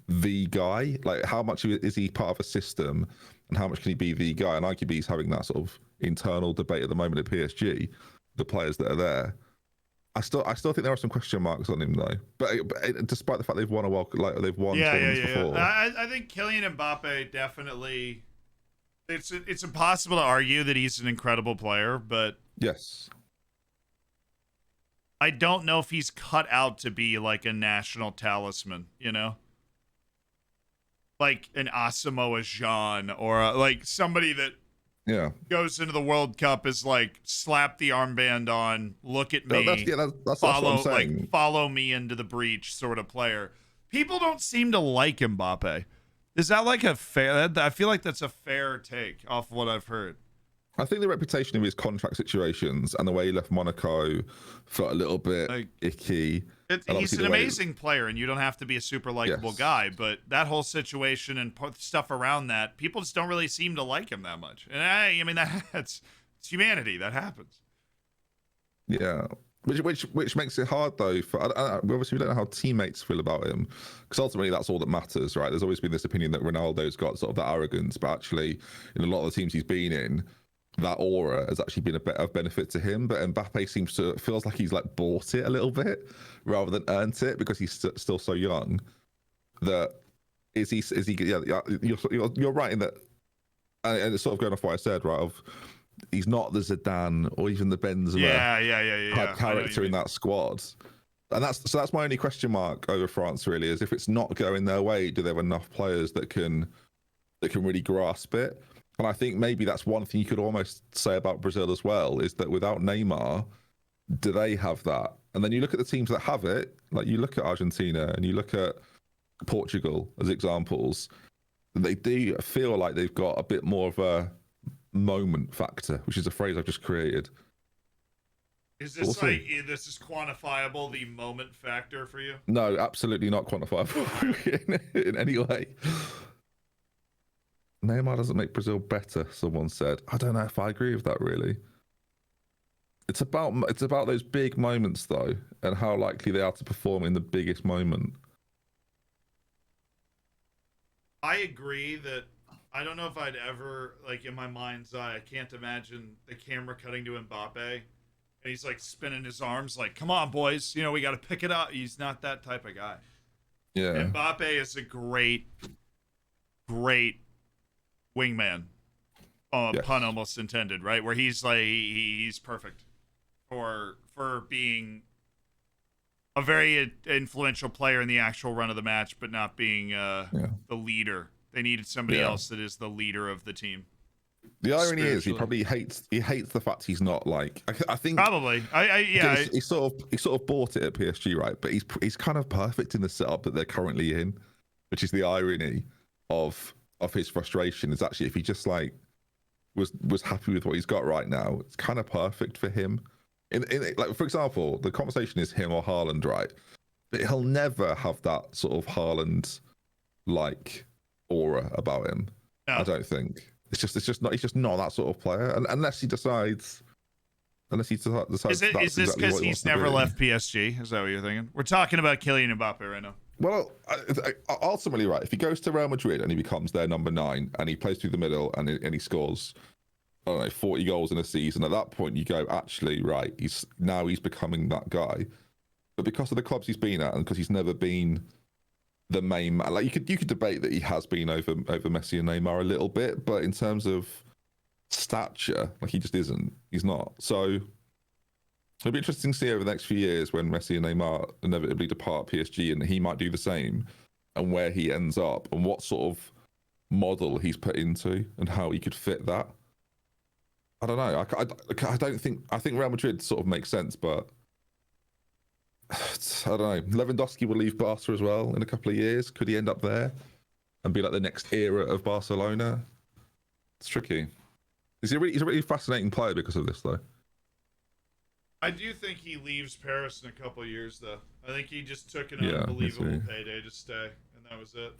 the guy? Like, how much is he part of a system and how much can he be the guy? And arguably he's having that sort of internal debate at the moment at PSG, the players that are there. I still think there are some question marks on him though, but despite the fact they've won tournaments before. I think Kylian Mbappe definitely, it's impossible to argue that he's an incredible player, but yes, I don't know if he's cut out to be like a national talisman, you know? Like an Asamoah Gyan or like somebody that goes into the World Cup is like, slap the armband on, look at me, that's what I'm saying. Like, follow me into the breach sort of player. People don't seem to like Mbappe. Is that like a fair? I feel like that's a fair take off what I've heard. I think the reputation of his contract situations and the way he left Monaco felt a little bit Like, icky. And he's obviously an the way- amazing player, and you don't have to be a super likable Yes. guy. But that whole situation and stuff around that, people just don't really seem to like him that much. And I mean, it's humanity. That happens. Yeah, which makes it hard though. For obviously we don't know how teammates feel about him, because ultimately that's all that matters, right? There's always been this opinion that Ronaldo's got sort of that arrogance, but actually in a lot of the teams he's been in, that aura has actually been a bit of benefit to him. But Mbappe feels like he's like bought it a little bit rather than earned it, because he's still so young. That is he? Yeah, you're right in that, and it's sort of going off what I said, right? Of he's not the Zidane or even the Benzema type character in that squad. And that's my only question mark over France, really, is if it's not going their way, do they have enough players that can really grasp it? And I think maybe that's one thing you could almost say about Brazil as well, is that without Neymar, do they have that? And then you look at the teams that have it, like you look at Argentina and you look at Portugal as examples, they do feel like they've got a bit more of a moment factor, which is a phrase I've just created. Is this this is quantifiable, the moment factor for you? No, absolutely not quantifiable in any way. Neymar doesn't make Brazil better, someone said. I don't know if I agree with that, really. It's about those big moments though, and how likely they are to perform in the biggest moment. I agree that I don't know if I'd ever, like, in my mind's eye, I can't imagine the camera cutting to Mbappe and he's like spinning his arms like, come on, boys, we got to pick it up. He's not that type of guy. Yeah. Mbappe is a great wingman. Yes. Pun almost intended, right? Where he's like, he's perfect for being a very influential player in the actual run of the match, but not being the leader. They needed somebody else that is the leader of the team. The irony is, he probably hates the fact he's not like. I think probably. He sort of bought it at PSG, right? But he's kind of perfect in the setup that they're currently in, which is the irony of his frustration. Is actually, if he just like was happy with what he's got right now, it's kind of perfect for him. In like, for example, the conversation is him or Haaland, right? But he'll never have that sort of Haaland like aura about him. No. I don't think. It's just not. He's just not that sort of player, unless he decides. Is this because he's never left PSG? Is that what you're thinking? We're talking about Kylian Mbappe right now. Well, ultimately, right. If he goes to Real Madrid and he becomes their number 9 and he plays through the middle and he scores, I don't know, 40 goals in a season, at that point you go, actually, right, he's becoming that guy. But because of the clubs he's been at and because he's never been the main man, like you could debate that he has been over Messi and Neymar a little bit, but in terms of stature, like he just isn't. He's not. So it'll be interesting to see over the next few years when Messi and Neymar inevitably depart PSG, and he might do the same, and where he ends up and what sort of model he's put into and how he could fit that. I don't know. I think Real Madrid sort of makes sense, but I don't know. Lewandowski will leave Barca as well in a couple of years. Could he end up there and be like the next era of Barcelona? It's tricky. He's a really fascinating player because of this, though. I do think he leaves Paris in a couple of years, though. I think he just took an unbelievable payday to stay, and that was it.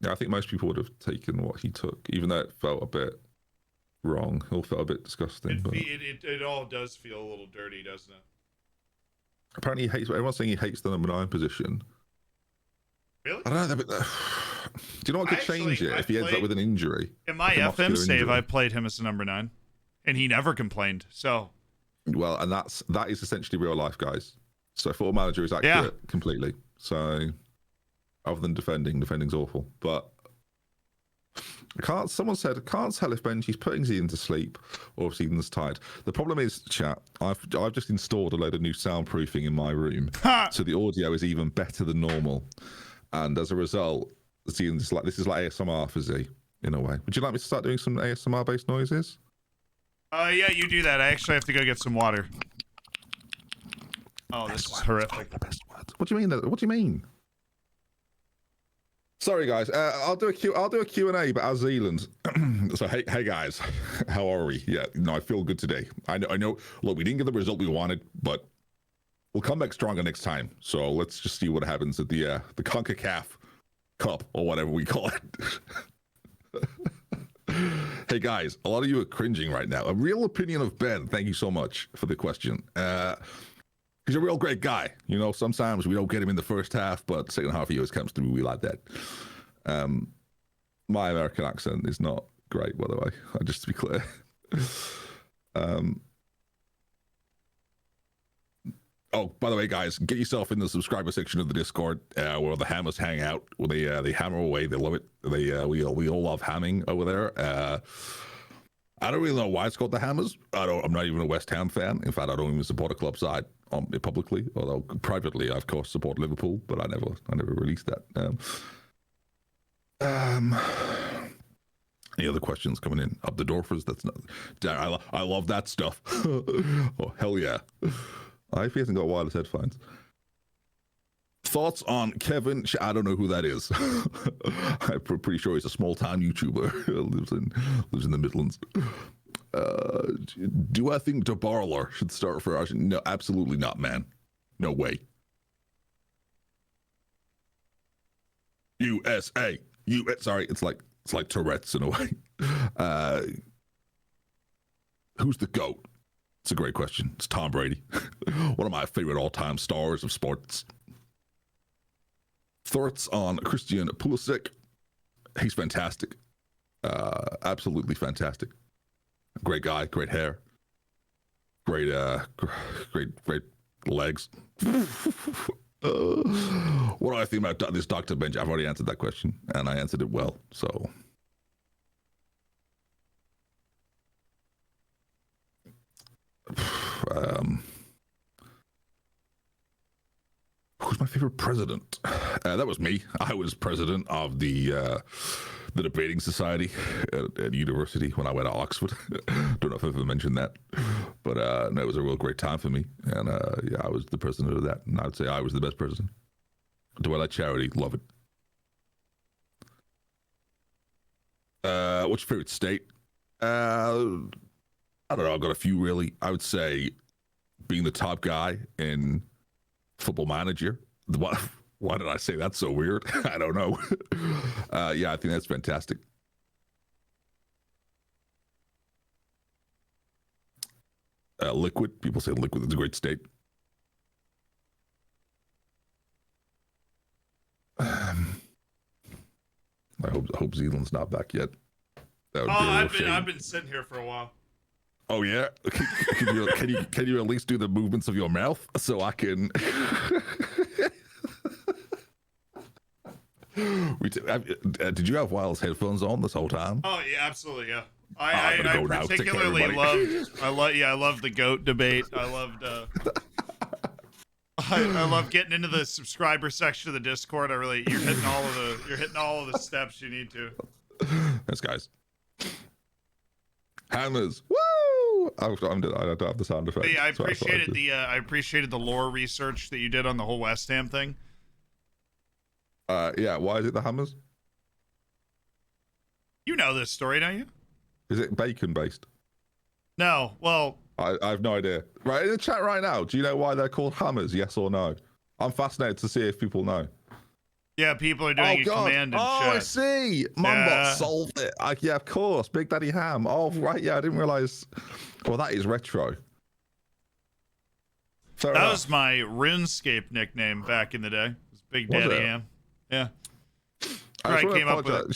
Yeah, I think most people would have taken what he took, even though it felt a bit wrong. It all felt a bit disgusting. It all does feel a little dirty, doesn't it? Apparently, everyone's saying he hates the number 9 position. Really? I don't know. Do you know what could change it if he ends up with an injury? In my FM save, I played him as the number 9, and he never complained. So, well, and that is essentially real life, guys. So, Football Manager is accurate completely. So, other than defending's awful. But someone said, I can't tell if Benji's putting Zidane to sleep or if Zidane's tired. The problem is, chat, I've just installed a load of new soundproofing in my room, so the audio is even better than normal. And as a result, Zidane's this is like ASMR for Z in a way. Would you like me to start doing some ASMR based noises? Yeah, you do that. I actually have to go get some water. Oh, this is horrific. The best words. What do you mean? What do you mean? Sorry, guys. I'll do a Q&A, but as Zealand. So, hey, guys, how are we? Yeah, no, I feel good today. I know. Look, we didn't get the result we wanted, but we'll come back stronger next time. So let's just see what happens at the CONCACAF Cup or whatever we call it. Hey, guys, a lot of you are cringing right now. A real opinion of Ben. Thank you so much for the question. He's a real great guy. You know, sometimes we don't get him in the first half, but second half he always comes through. We like that. My American accent is not great, by the way. Just to be clear. Oh, by the way, guys, get yourself in the subscriber section of the Discord where the hammers hang out. Where they hammer away. They love it. We all love hamming over there. I don't really know why it's called the Hammers. I'm not even a West Ham fan. In fact, I don't even support a club side publicly. Although privately, I of course support Liverpool, but I never released that. Any other questions coming in? Up the Dorfers? That's not. I love that stuff. Oh hell yeah! I hope he hasn't got wireless headphones. Thoughts on Kevin? I don't know who that is. I'm pretty sure he's a small town YouTuber. lives in the Midlands. Do I think De Barler should start for Argentina? No, absolutely not, man. No way. USA. Sorry, it's like Tourette's in a way. Who's the GOAT? It's a great question. It's Tom Brady. One of my favorite all-time stars of sports. Thoughts on Christian Pulisic? He's fantastic. Absolutely fantastic. Great guy, great hair. Great legs. What do I think about this Dr. Benj? I've already answered that question, and I answered it well, so. Who's my favorite president? That was me. I was president of the debating society at university when I went to Oxford. Don't know if I've ever mentioned that, but no, it was a real great time for me. And yeah, I was the president of that, and I would say I was the best president. Do I like charity? Love it. What's your favorite state? I don't know. I've got a few really. I would say being the top guy in Football Manager. Why did I say that so weird? I don't know. Yeah, I think that's fantastic. Liquid. People say Liquid is a great state. I hope Zealand's not back yet. That would be a real shame. I've been sitting here for a while. Oh yeah, can you at least do the movements of your mouth so I can? Did you have wireless headphones on this whole time? Oh yeah, absolutely, yeah. I particularly I love the GOAT debate. I loved I love getting into the subscriber section of the Discord. You're hitting all of the steps you need to. Thanks, guys. Hammers. Woo! I don't have the sound effect. Yeah, I appreciated the lore research that you did on the whole West Ham thing. Yeah, why is it the Hammers? You know this story, don't you? Is it bacon based? No, well, I have no idea. Right, in the chat right now, do you know why they're called Hammers? Yes or no? I'm fascinated to see if people know. Yeah, people are doing a command in chat. I see. Mumbot solved it. Yeah, of course. Big Daddy Ham. Oh, right. Yeah, I didn't realize. Well, that is retro. That was my RuneScape nickname back in the day. It was Big Daddy Ham. Yeah. I came up with it.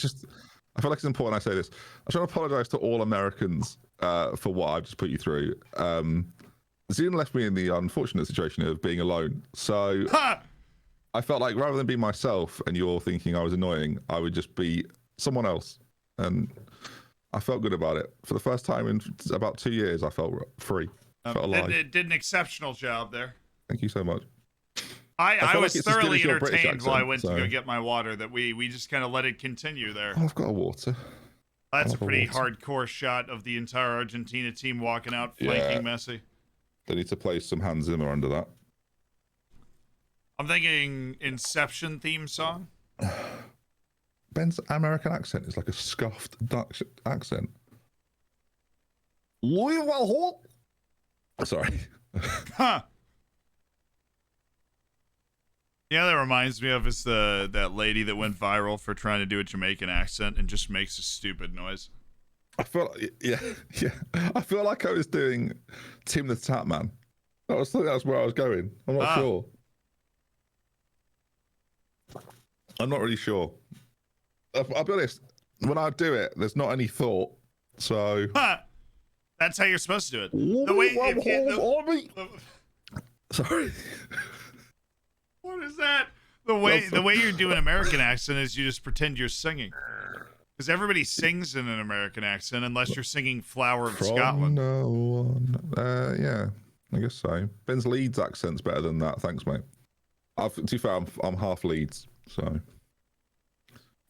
I feel like it's important I say this. I try to apologize to all Americans for what I've just put you through. Zune left me in the unfortunate situation of being alone. So I felt like rather than be myself and you're thinking I was annoying, I would just be someone else. And I felt good about it. For the first time in about 2 years, I felt free. I felt alive. It did an exceptional job there. Thank you so much. I was thoroughly entertained while I went to go get my water that we just kind of let it continue there. Oh, I've got a water. That's a pretty hardcore shot of the entire Argentina team walking out, flanking Messi. They need to play some Hans Zimmer under that. I'm thinking Inception theme song. Ben's American accent is like a scuffed Dutch accent. Sorry. Huh. Yeah, that reminds me of is that lady that went viral for trying to do a Jamaican accent and just makes a stupid noise. I feel like, yeah. I feel like I was doing Tim the Tap Man. That's where I was going. I'm not sure. I'm not really sure. I'll be honest. When I do it, there's not any thought. So that's how you're supposed to do it. The way sorry. What is that? The way you're doing American accent is you just pretend you're singing. Because everybody sings in an American accent unless you're singing Flower of Scotland. No one. Yeah, I guess so. Ben's Leeds accent's better than that. Thanks, mate. To be fair, I'm half Leeds, so.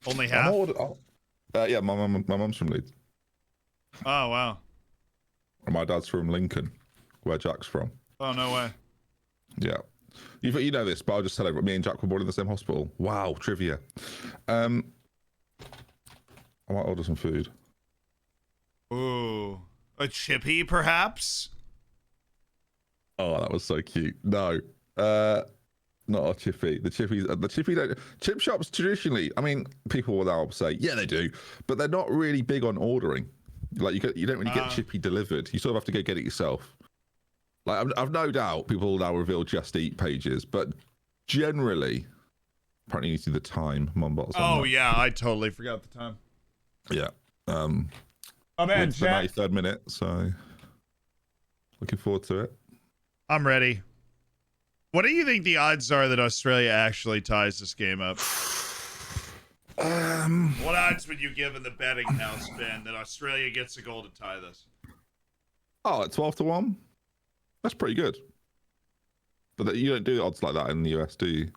Only half? Yeah, my mum's from Leeds. Oh, wow. And my dad's from Lincoln, where Jack's from. Oh, no way. Yeah. You know this, but I'll just tell everyone. Me and Jack were born in the same hospital. Wow, trivia. I might order some food. Ooh. A chippy, perhaps? Oh, that was so cute. No. Not a chippy. The chippy don't. Chip shops traditionally, I mean, people will now say, yeah, they do, but they're not really big on ordering. Like you don't really get chippy delivered. You sort of have to go get it yourself. Like I've no doubt people now reveal Just Eat pages, but generally, apparently you see the time. Mumbots. Oh yeah, I totally forgot the time. Yeah. Oh man, the 93rd minute. So looking forward to it. I'm ready. What do you think the odds are that Australia actually ties this game up? What odds would you give in the betting house, Ben, that Australia gets a goal to tie this? Oh, at 12-1? That's pretty good. But you don't do odds like that in the US, do you?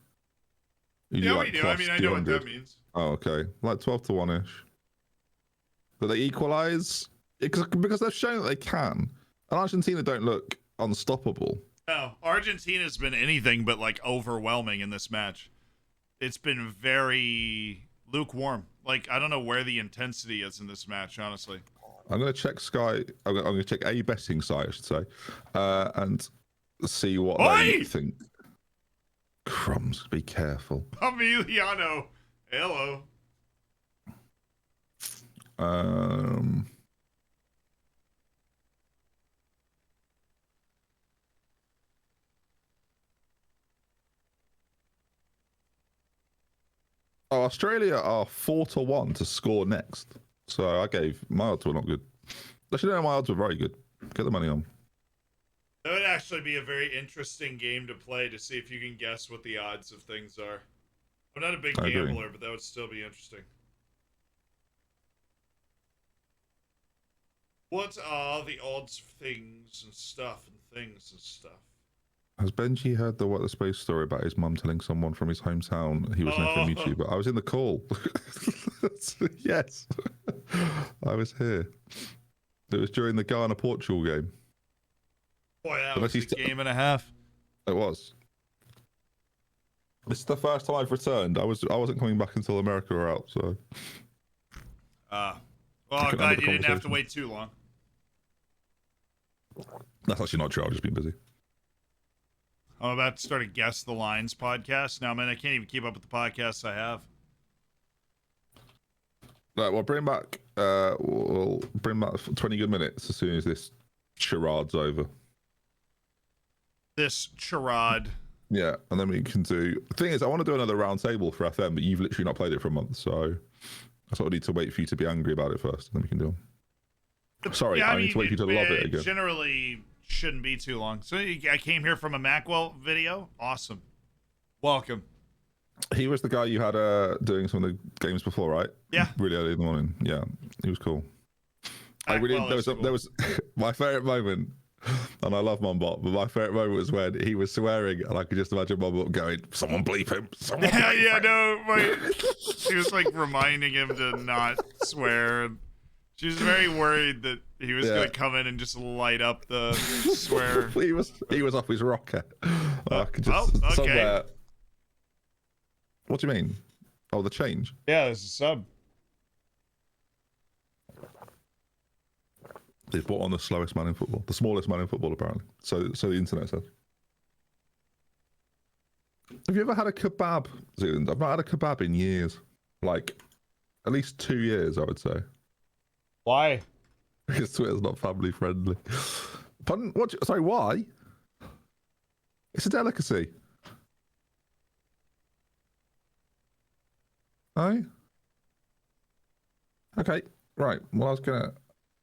Yeah, we do. I mean, I know what that means. Oh, okay. Like 12-1-ish. But they equalize? Because they've shown that they can. And Argentina don't look unstoppable. No, Argentina's been anything but like overwhelming in this match. It's been very lukewarm. Like, I don't know where the intensity is in this match, honestly. I'm going to check Sky. I'm going to check a betting site, I should say, and see what they think. Crumbs, be careful. Emiliano, hello. Oh, Australia are 4-1 to score next. So I gave my odds were not good. Actually, no, my odds were very good. Get the money on. That would actually be a very interesting game to play to see if you can guess what the odds of things are. I'm not a big gambler, but that would still be interesting. What are the odds of things and stuff and things and stuff? Has Benji heard the What the Space story about his mum telling someone from his hometown he was known for YouTuber? I was in the call. Yes. I was here. It was during the Ghana-Portugal game. Boy, that was a game and a half. It was. This is the first time I've returned. I wasn't coming back until America were out, so. Well, I'm glad you didn't have to wait too long. That's actually not true. I've just been busy. I'm about to start a Guess the Lines podcast. Now, man, I can't even keep up with the podcasts I have. Right, we'll bring back 20 good minutes as soon as this charade's over. This charade. Yeah, and then we can do... The thing is, I want to do another round table for FM, but you've literally not played it for a month, so I sort of need to wait for you to be angry about it first, and then we can do them. Sorry, yeah, I need to wait for you to love it again. Generally shouldn't be too long. So I came here from a Macwell video. Awesome. Welcome. He was the guy you had there the games before, right? Yeah. Really early in the morning. Yeah, he was cool. There was my favorite moment, and I love Mombot, but my favorite moment was when he was swearing, and I could just imagine Mombot going, "Someone bleep him." Someone bleep him. No, she was like reminding him to not swear. And she was very worried that he was going to come in and just light up the swear. he was off his rocker. I could just okay. somewhere. What do you mean? Oh, the change. Yeah, there's a sub. They've brought on the slowest man in football, the smallest man in football, apparently. So the internet says. Have you ever had a kebab, Zealand? I've not had a kebab in years. Like, at least 2 years, I would say. Why? Because Twitter's not family friendly. Pardon? What? Sorry, why? It's a delicacy. Oh? Okay, right. Well,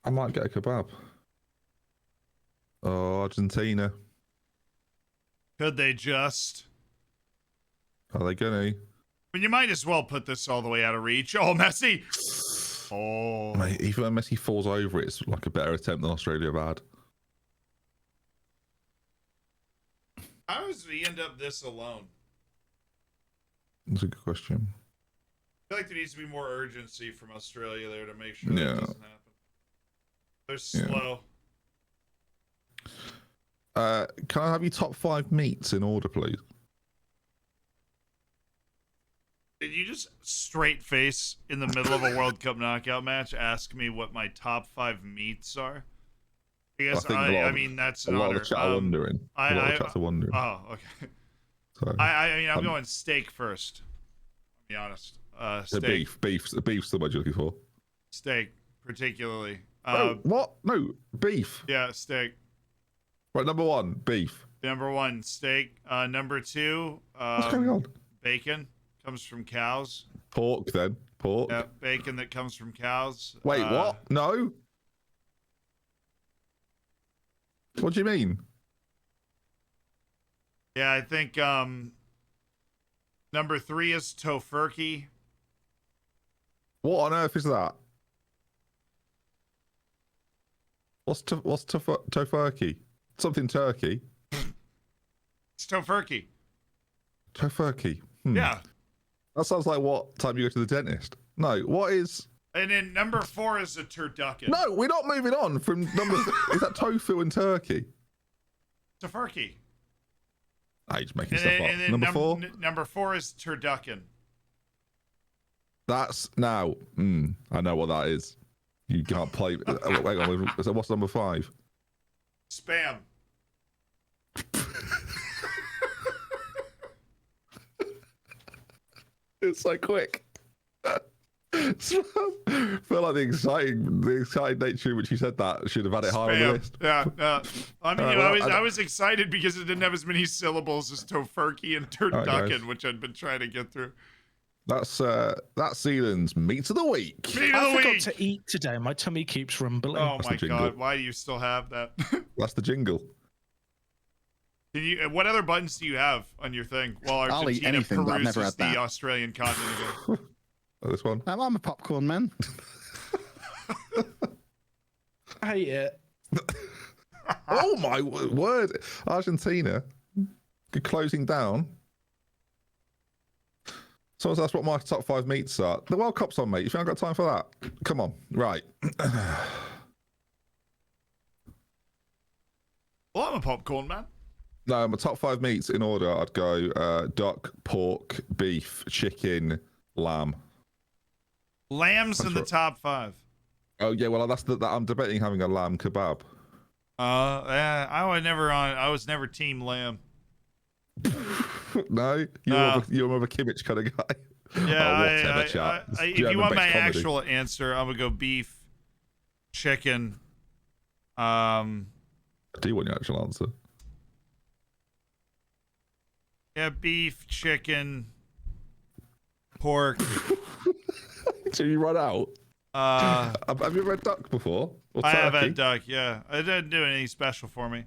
I might get a kebab. Oh, Argentina. Could they just? Are they gonna? But you might as well put this all the way out of reach. Oh, Messi. Oh. Mate, even when Messi falls over, it's like a better attempt than Australia have had. How does we end up this alone? That's a good question. I feel like there needs to be more urgency from Australia there to make sure that doesn't happen. They're slow. Can I have your top 5 meats in order, please? Did you just straight face in the middle of a World Cup knockout match ask me what my top 5 meats are? Because I mean that's an a lot honor. of the chat are wondering. A lot of chats are wondering. Oh, okay. So, I mean I'm going steak first. I'll be honest. Steak. Beef's the word you're looking for. Steak, particularly. What? No, beef. Yeah, steak. Right, number 1, beef. Number 1, steak. Number 2, What's going on? bacon. Comes from cows. Pork, then. Pork. Yeah, bacon that comes from cows. Wait, what? No? What do you mean? Yeah, I think number 3 is tofurkey. What on earth is that? What's tofurkey? Something turkey? It's tofurkey. Tofurkey. Yeah. That sounds like what time you go to the dentist. No, what is... And then number 4 is a turducken. No, we're not moving on from number... Is that tofu and turkey? Tofurkey. I just making stuff up. Number 4? Number 4 is turducken. That's... Now, I know what that is. You can't play... Wait on, so what's number 5? Spam. It's so quick. Feel like the exciting nature in which you said that should have had it higher on the list. Yeah. I mean, I was excited because it didn't have as many syllables as tofurkey and turducken, which I'd been trying to get through. That's Zealand's meat of the week. I forgot to eat today. My tummy keeps rumbling. Oh my god! Why do you still have that? That's the jingle. Can you? What other buttons do you have on your thing while I'll eat Argentina anything, but I've never peruses had that. the Australian continent again? Oh, this one. I'm a popcorn man. I hate it. Oh my word! Argentina closing down. So that's what my top 5 meats are. The World Cup's on, mate. If you haven't got time for that, come on. Right. Well, I'm a popcorn man. No, my top 5 meats in order. I'd go duck, pork, beef, chicken, lamb. Lamb's in the top 5. Oh yeah, well that's that. I'm debating having a lamb kebab. Yeah, I was never team lamb. No, you're more of a Kimmich kind of guy. Yeah, chat. If you want my actual answer, I'm gonna go beef, chicken. I do want your actual answer. Yeah, beef, chicken, pork. Did you run out? Have you ever had duck before? Or I have turkey? had duck. Yeah, it didn't do anything special for me.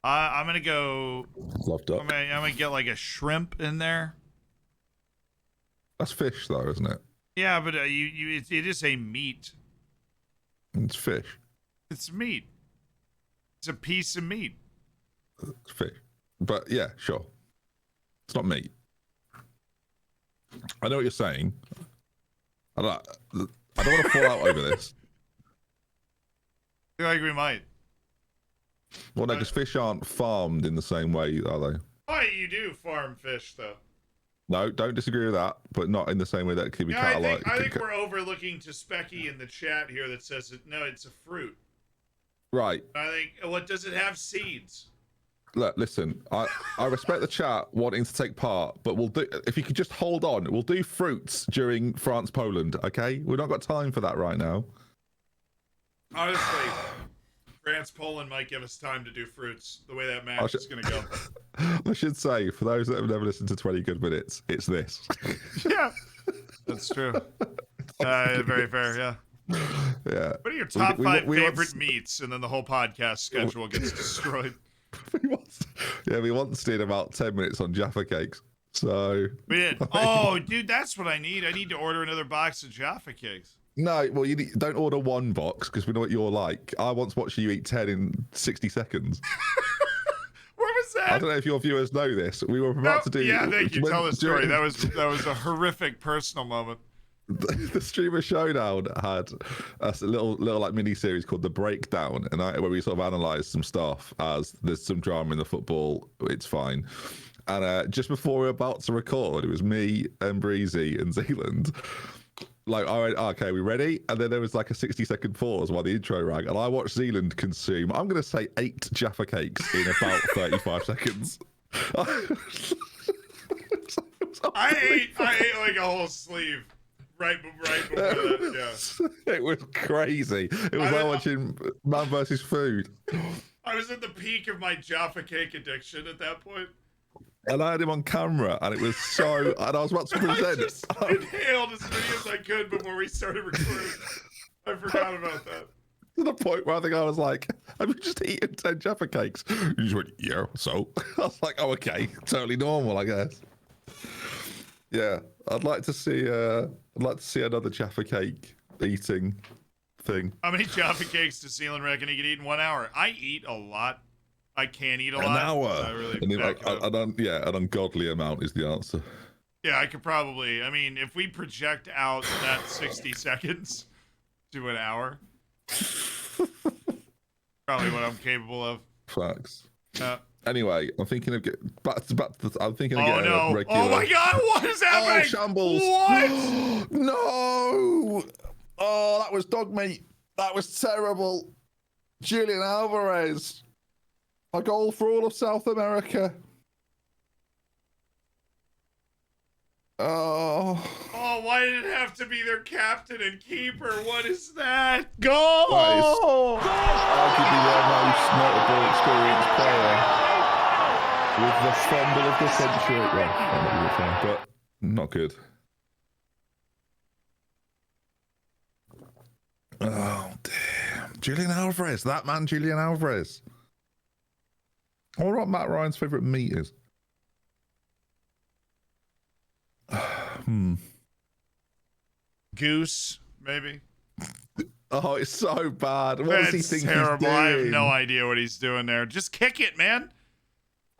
I'm gonna go. Love duck. I'm gonna get like a shrimp in there. That's fish, though, isn't it? Yeah, but it is a meat. It's fish. It's meat. It's a piece of meat. It's fish. But yeah, sure. It's not meat. I know what you're saying. I don't want to fall out over this. I feel like we might. Well, no, because fish aren't farmed in the same way, are they? Oh, you do farm fish, though. No, don't disagree with that, but not in the same way that could be Yeah, catalyzed. I think we're overlooking to Specky in the chat here that says no, it's a fruit. Right. I think what does it have seeds? Look, listen, I respect the chat wanting to take part, but we'll do if you could just hold on, we'll do fruits during France Poland, okay? We've not got time for that right now. Honestly, France Poland might give us time to do fruits the way that match is going to go. I should say, for those that have never listened to 20 Good Minutes, it's this. Yeah, that's true. Very fair, yeah. Yeah. What are your top five favorite meats? And then the whole podcast schedule gets destroyed. We once did about 10 minutes on Jaffa cakes. So we did. Oh, dude, that's what I need. I need to order another box of Jaffa cakes. No, well, don't order one box because we know what you're like. I once watched you eat 10 in 60 seconds. Where was that? I don't know if your viewers know this. We were about to do. Yeah, thank you. Tell the story. That was a horrific personal moment. The Streamer Showdown had a little like mini series called The Breakdown, and where we sort of analysed some stuff as there's some drama in the football. It's fine. And just before we were about to record, it was me and Breezy and Zealand. Like, I went, okay, we ready? And then there was like a 60-second pause while the intro rang, and I watched Zealand consume, I'm going to say 8 Jaffa cakes in about 35 seconds. I ate like a whole sleeve right before that, yeah. It was crazy. It was like watching Man vs. Food. I was at the peak of my Jaffa cake addiction at that point. And I had him on camera, and it was so. And I was about to present. I just inhaled as many as I could before we started recording. I forgot about that. To the point where I think I was like, "Have you just eaten 10 Jaffa cakes?" You just went, "Yeah." So I was like, "Oh, okay, totally normal, I guess." Yeah, I'd like to see. I'd like to see another Jaffa cake eating thing. How many Jaffa cakes does Zealand reckon he could eat in 1 hour? I eat a lot. I can't eat a lot. An hour. An ungodly amount is the answer. Yeah, I could probably. I mean, if we project out that 60 seconds to an hour, probably what I'm capable of. Facts. Anyway, I'm thinking of I'm thinking of getting a regular. Oh my God! What is happening? Oh, shambles! What? No! Oh, that was dog meat. That was terrible. Julian Alvarez. A goal for all of South America. Oh. Oh, why did it have to be their captain and keeper? What is that? Goal! That is arguably their most notable experienced player. With the fumble of the century. Well, but not good. Oh, damn. Julian Alvarez. That man, Julian Alvarez. I wonder what Matt Ryan's favourite meat is. Goose, maybe. Oh, it's so bad. What does he think terrible. he's doing? I have no idea what he's doing there. Just kick it, man.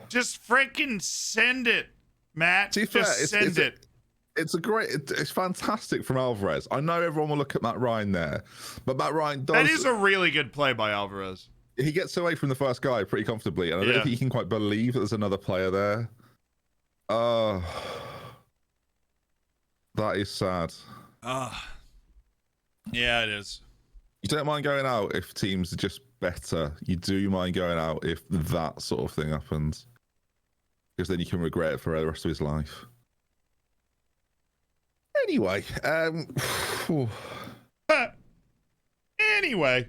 Just freaking send it, Matt. Just send it. It's fantastic from Alvarez. I know everyone will look at Matt Ryan there, but Matt Ryan does. That is a really good play by Alvarez. He gets away from the first guy pretty comfortably, and I don't think he can quite believe that there's another player there. Oh, that is sad. Yeah, it is. You don't mind going out if teams are just better. You do mind going out if that sort of thing happens, because then you can regret it for the rest of his life. Anyway, anyway.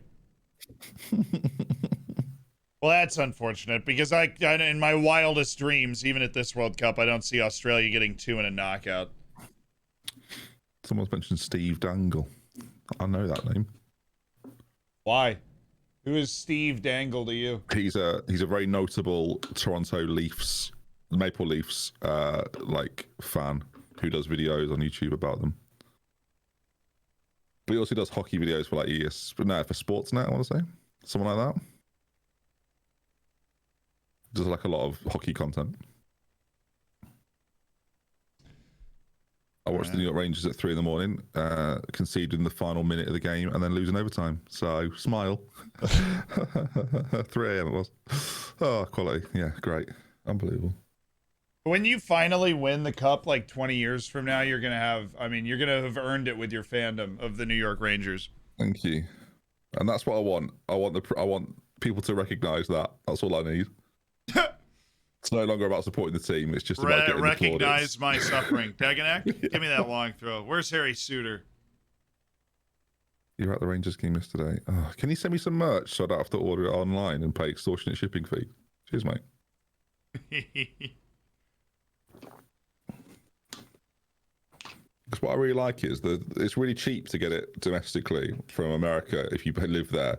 Well, that's unfortunate because I, in my wildest dreams, even at this World Cup, I don't see Australia getting 2 in a knockout. Someone's mentioned Steve Dangle. I know that name. Why? Who is Steve Dangle to you? He's a very notable Toronto Leafs, Maple Leafs, like fan who does videos on YouTube about them. But he also does hockey videos for like for Sportsnet, I want to say. Someone like that. Does like a lot of hockey content. I watched the New York Rangers at 3 a.m, conceded in the final minute of the game and then lose in overtime. So, smile. 3 a.m. it was. Oh, quality. Yeah, great. Unbelievable. When you finally win the cup, like 20 years from now, you're gonna have. I mean, you're gonna have earned it with your fandom of the New York Rangers. Thank you. And that's what I want. I want people to recognise that. That's all I need. It's no longer about supporting the team. It's just about getting Recognize the my suffering. Dagonek, Yeah. give me that long throw. Where's Harry Suter? You were at the Rangers game yesterday. Oh, can you send me some merch so I don't have to order it online and pay extortionate shipping fee? Cheers, mate. Because what I really like is that it's really cheap to get it domestically from America if you live there,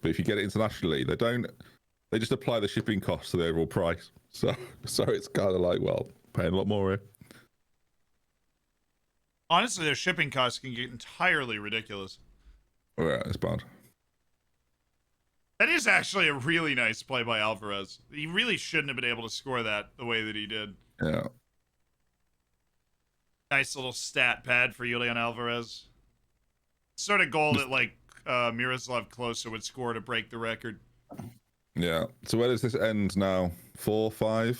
but if you get it internationally, they just apply the shipping cost to the overall price. So it's kind of like, well, paying a lot more here. Honestly, their shipping costs can get entirely ridiculous. Oh, yeah, it's bad. That is actually a really nice play by Alvarez. He really shouldn't have been able to score that the way that he did. Yeah. Nice little stat pad for Julian Alvarez. Sort of goal that like Miroslav Klose would score to break the record. Yeah. So where does this end now? 4-5?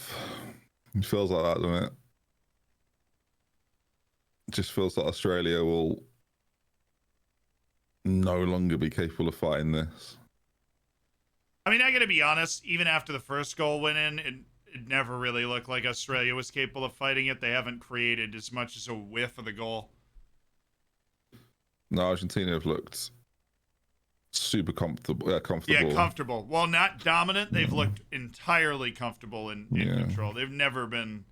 It feels like that, doesn't it? It just feels like Australia will no longer be capable of fighting this. I mean, I gotta be honest, even after the first goal went in, it never really looked like Australia was capable of fighting it. They haven't created as much as a whiff of the goal. No, Argentina have looked super comfortable. Yeah, comfortable. Well, not dominant. They've looked entirely comfortable in control. They've never been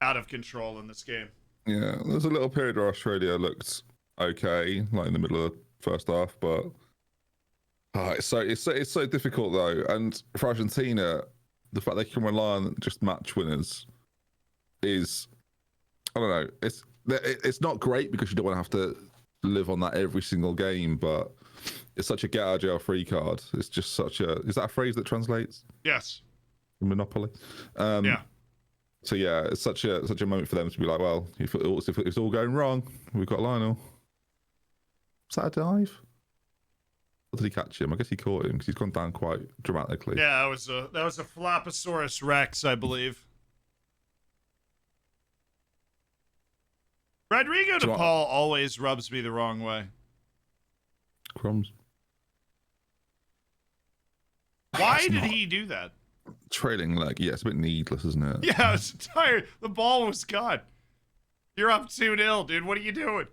out of control in this game. Yeah, there's a little period where Australia looked okay, like in the middle of the first half, but it's so difficult though. And for Argentina, the fact they can rely on just match winners is, I don't know, it's not great because you don't want to have to live on that every single game, but it's such a get out of jail free card. It's just such a, is that a phrase that translates? Yes. Monopoly. Yeah. So yeah, it's such a moment for them to be like, well, if it's all going wrong, we've got Lionel. Was that a dive? Or did he catch him? I guess he caught him because he's gone down quite dramatically. Yeah, that was a Floposaurus Rex, I believe. Rodrigo de Paul always rubs me the wrong way. Crumbs. Why did he do that? Trailing leg. Yeah, it's a bit needless, isn't it? Yeah, I was tired. The ball was gone. You're up 2-0, dude. What are you doing?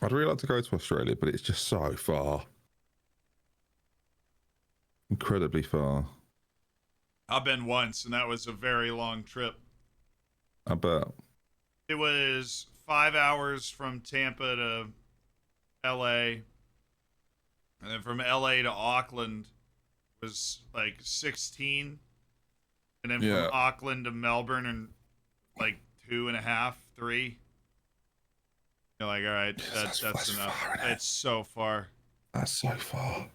I'd really like to go to Australia, but it's just so far. Incredibly far. I've been once, and that was a very long trip. I bet. It was 5 hours from Tampa to LA. And then from LA to Auckland was like 16. And then from Auckland to Melbourne and like 2.5, 3. You're like, all right, that's enough. It's so far. That's so far.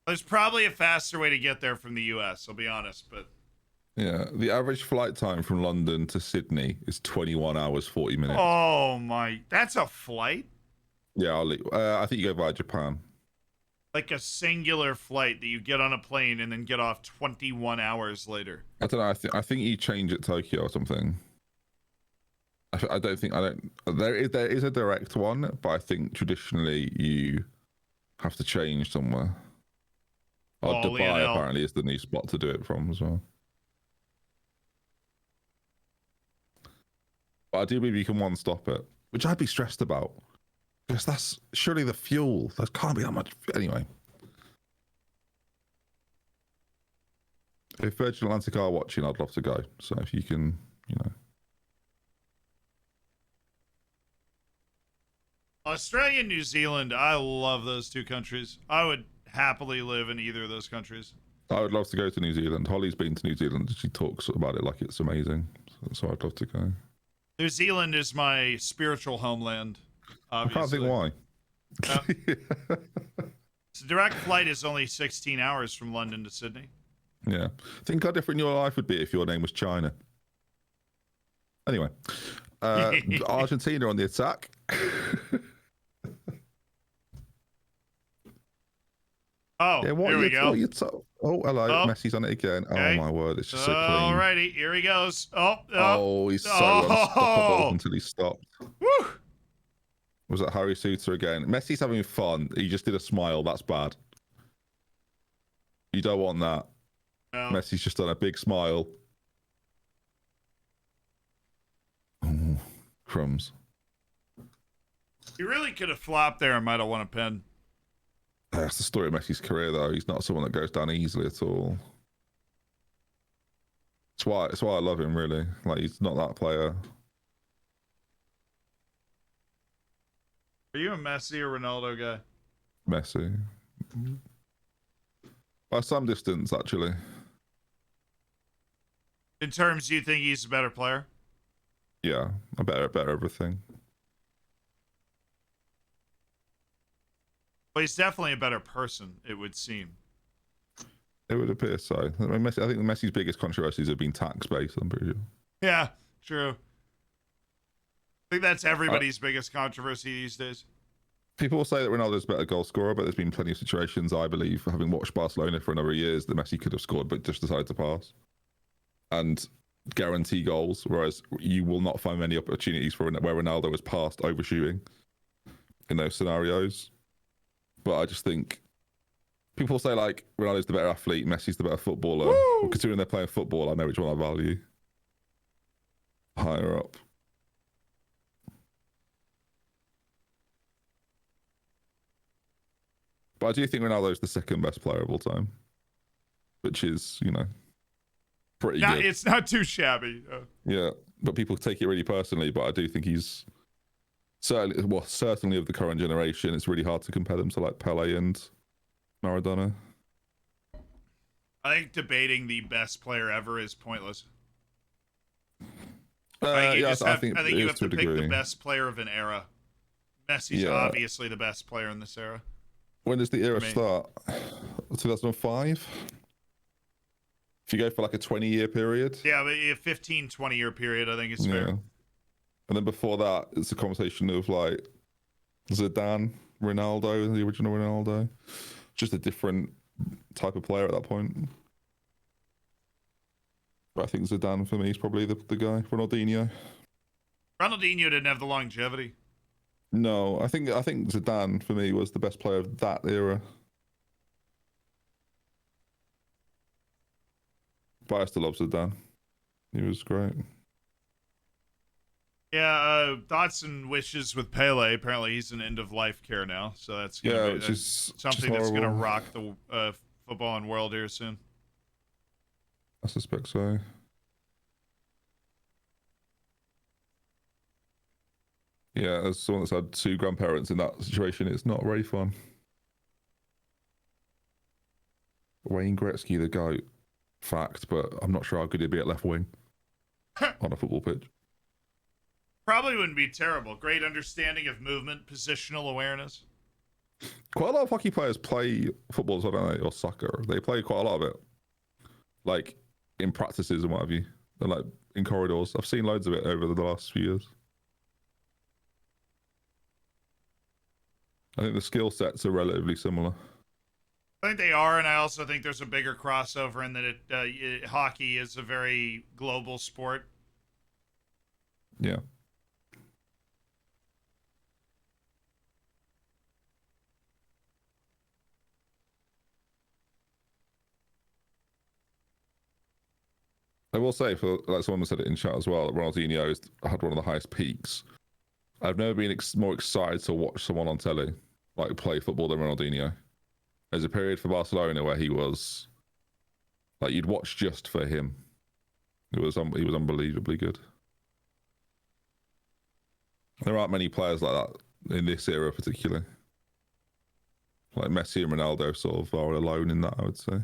There's probably a faster way to get there from the US, I'll be honest, but yeah, the average flight time from London to Sydney is 21 hours 40 minutes. Oh my, that's a flight? Yeah, I think you go via Japan. Like a singular flight that you get on a plane and then get off 21 hours later. I don't know. I think you change at Tokyo or something. There is a direct one, but I think traditionally you have to change somewhere. Dubai Lionel. apparently is the new spot to do it from as well. But I do believe you can one stop it, which I'd be stressed about. Because that's surely the fuel. There can't be that much. Anyway. If Virgin Atlantic are watching, I'd love to go. So if you can, Australia and New Zealand, I love those two countries. I would happily live in either of those countries. I would love to go to New Zealand. Holly's been to New Zealand. She talks about it like it's amazing. So I'd love to go. New Zealand is my spiritual homeland. Obviously. I can't think why. So direct flight is only 16 hours from London to Sydney. Yeah. Think how different your life would be if your name was China. Anyway, Argentina on the attack. Oh, Yeah, here we go. Oh, hello. Oh, Messi's on it again. okay. Oh, my word. It's just so clean. Alrighty, here he goes. Oh, he's so unstoppable until he stopped. Woo! Was that Harry Suter again? Messi's having fun. He just did a smile. That's bad. You don't want that. No. Messi's just done a big smile. Oh, crumbs. He really could have flopped there and might have won a pin. That's the story of Messi's career, though. He's not someone that goes down easily at all. It's why I love him, really. Like, he's not that player. Are you a Messi or Ronaldo guy? Messi. By some distance, actually. In terms, do you think he's a better player? Yeah, a better everything. Well, he's definitely a better person, it would seem. It would appear so. I mean, Messi, I think Messi's biggest controversies have been tax-based, I'm pretty sure. Yeah, true. I think that's everybody's biggest controversy these days. People will say that Ronaldo's a better goal scorer, but there's been plenty of situations, I believe, having watched Barcelona for a number of years, that Messi could have scored but just decided to pass and guarantee goals, whereas you will not find many opportunities for where Ronaldo has passed overshooting in those scenarios. But I just think people say, like, Ronaldo's the better athlete, Messi's the better footballer. Well, considering they're playing football, I know which one I value higher up. But I do think Ronaldo's the second best player of all time, which is, you know, pretty good. It's not too shabby. Yeah, but people take it really personally, but I do think he's certainly of the current generation, it's really hard to compare them to, like, Pele and Maradona. I think debating the best player ever is pointless. I think you have to pick the best player of an era. Messi's obviously the best player in this era. When does the era start? 2005? If you go for like a 20-year period? Yeah, but a 15, 20-year period, I think it's fair. And then before that, it's a conversation of, like, Zidane, Ronaldo, the original Ronaldo. Just a different type of player at that point. But I think Zidane, for me, is probably the guy. Ronaldinho didn't have the longevity. No, I think Zidane, for me, was the best player of that era. But I still love Zidane. He was great. Yeah, thoughts and wishes with Pele. Apparently, he's in end-of-life care now, so that's gonna be something that's going to rock the footballing world here soon. I suspect so. Yeah, as someone that's had two grandparents in that situation, it's not very fun. Wayne Gretzky, the GOAT. Fact, but I'm not sure how good he'd be at left wing on a football pitch. Probably wouldn't be terrible. Great understanding of movement, positional awareness. Quite a lot of hockey players play football as well, don't they? Or soccer. They play quite a lot of it. Like, in practices and what have you. And, like, in corridors. I've seen loads of it over the last few years. I think the skill sets are relatively similar. I think they are, and I also think there's a bigger crossover in that hockey is a very global sport. Yeah. I will say, for like someone said it in chat as well, that Ronaldinho had one of the highest peaks. I've never been more excited to watch someone on telly like play football than Ronaldinho. There's a period for Barcelona where he was like, you'd watch just for him. He was unbelievably good. There aren't many players like that in this era, particularly. Like Messi and Ronaldo sort of are alone in that, I would say.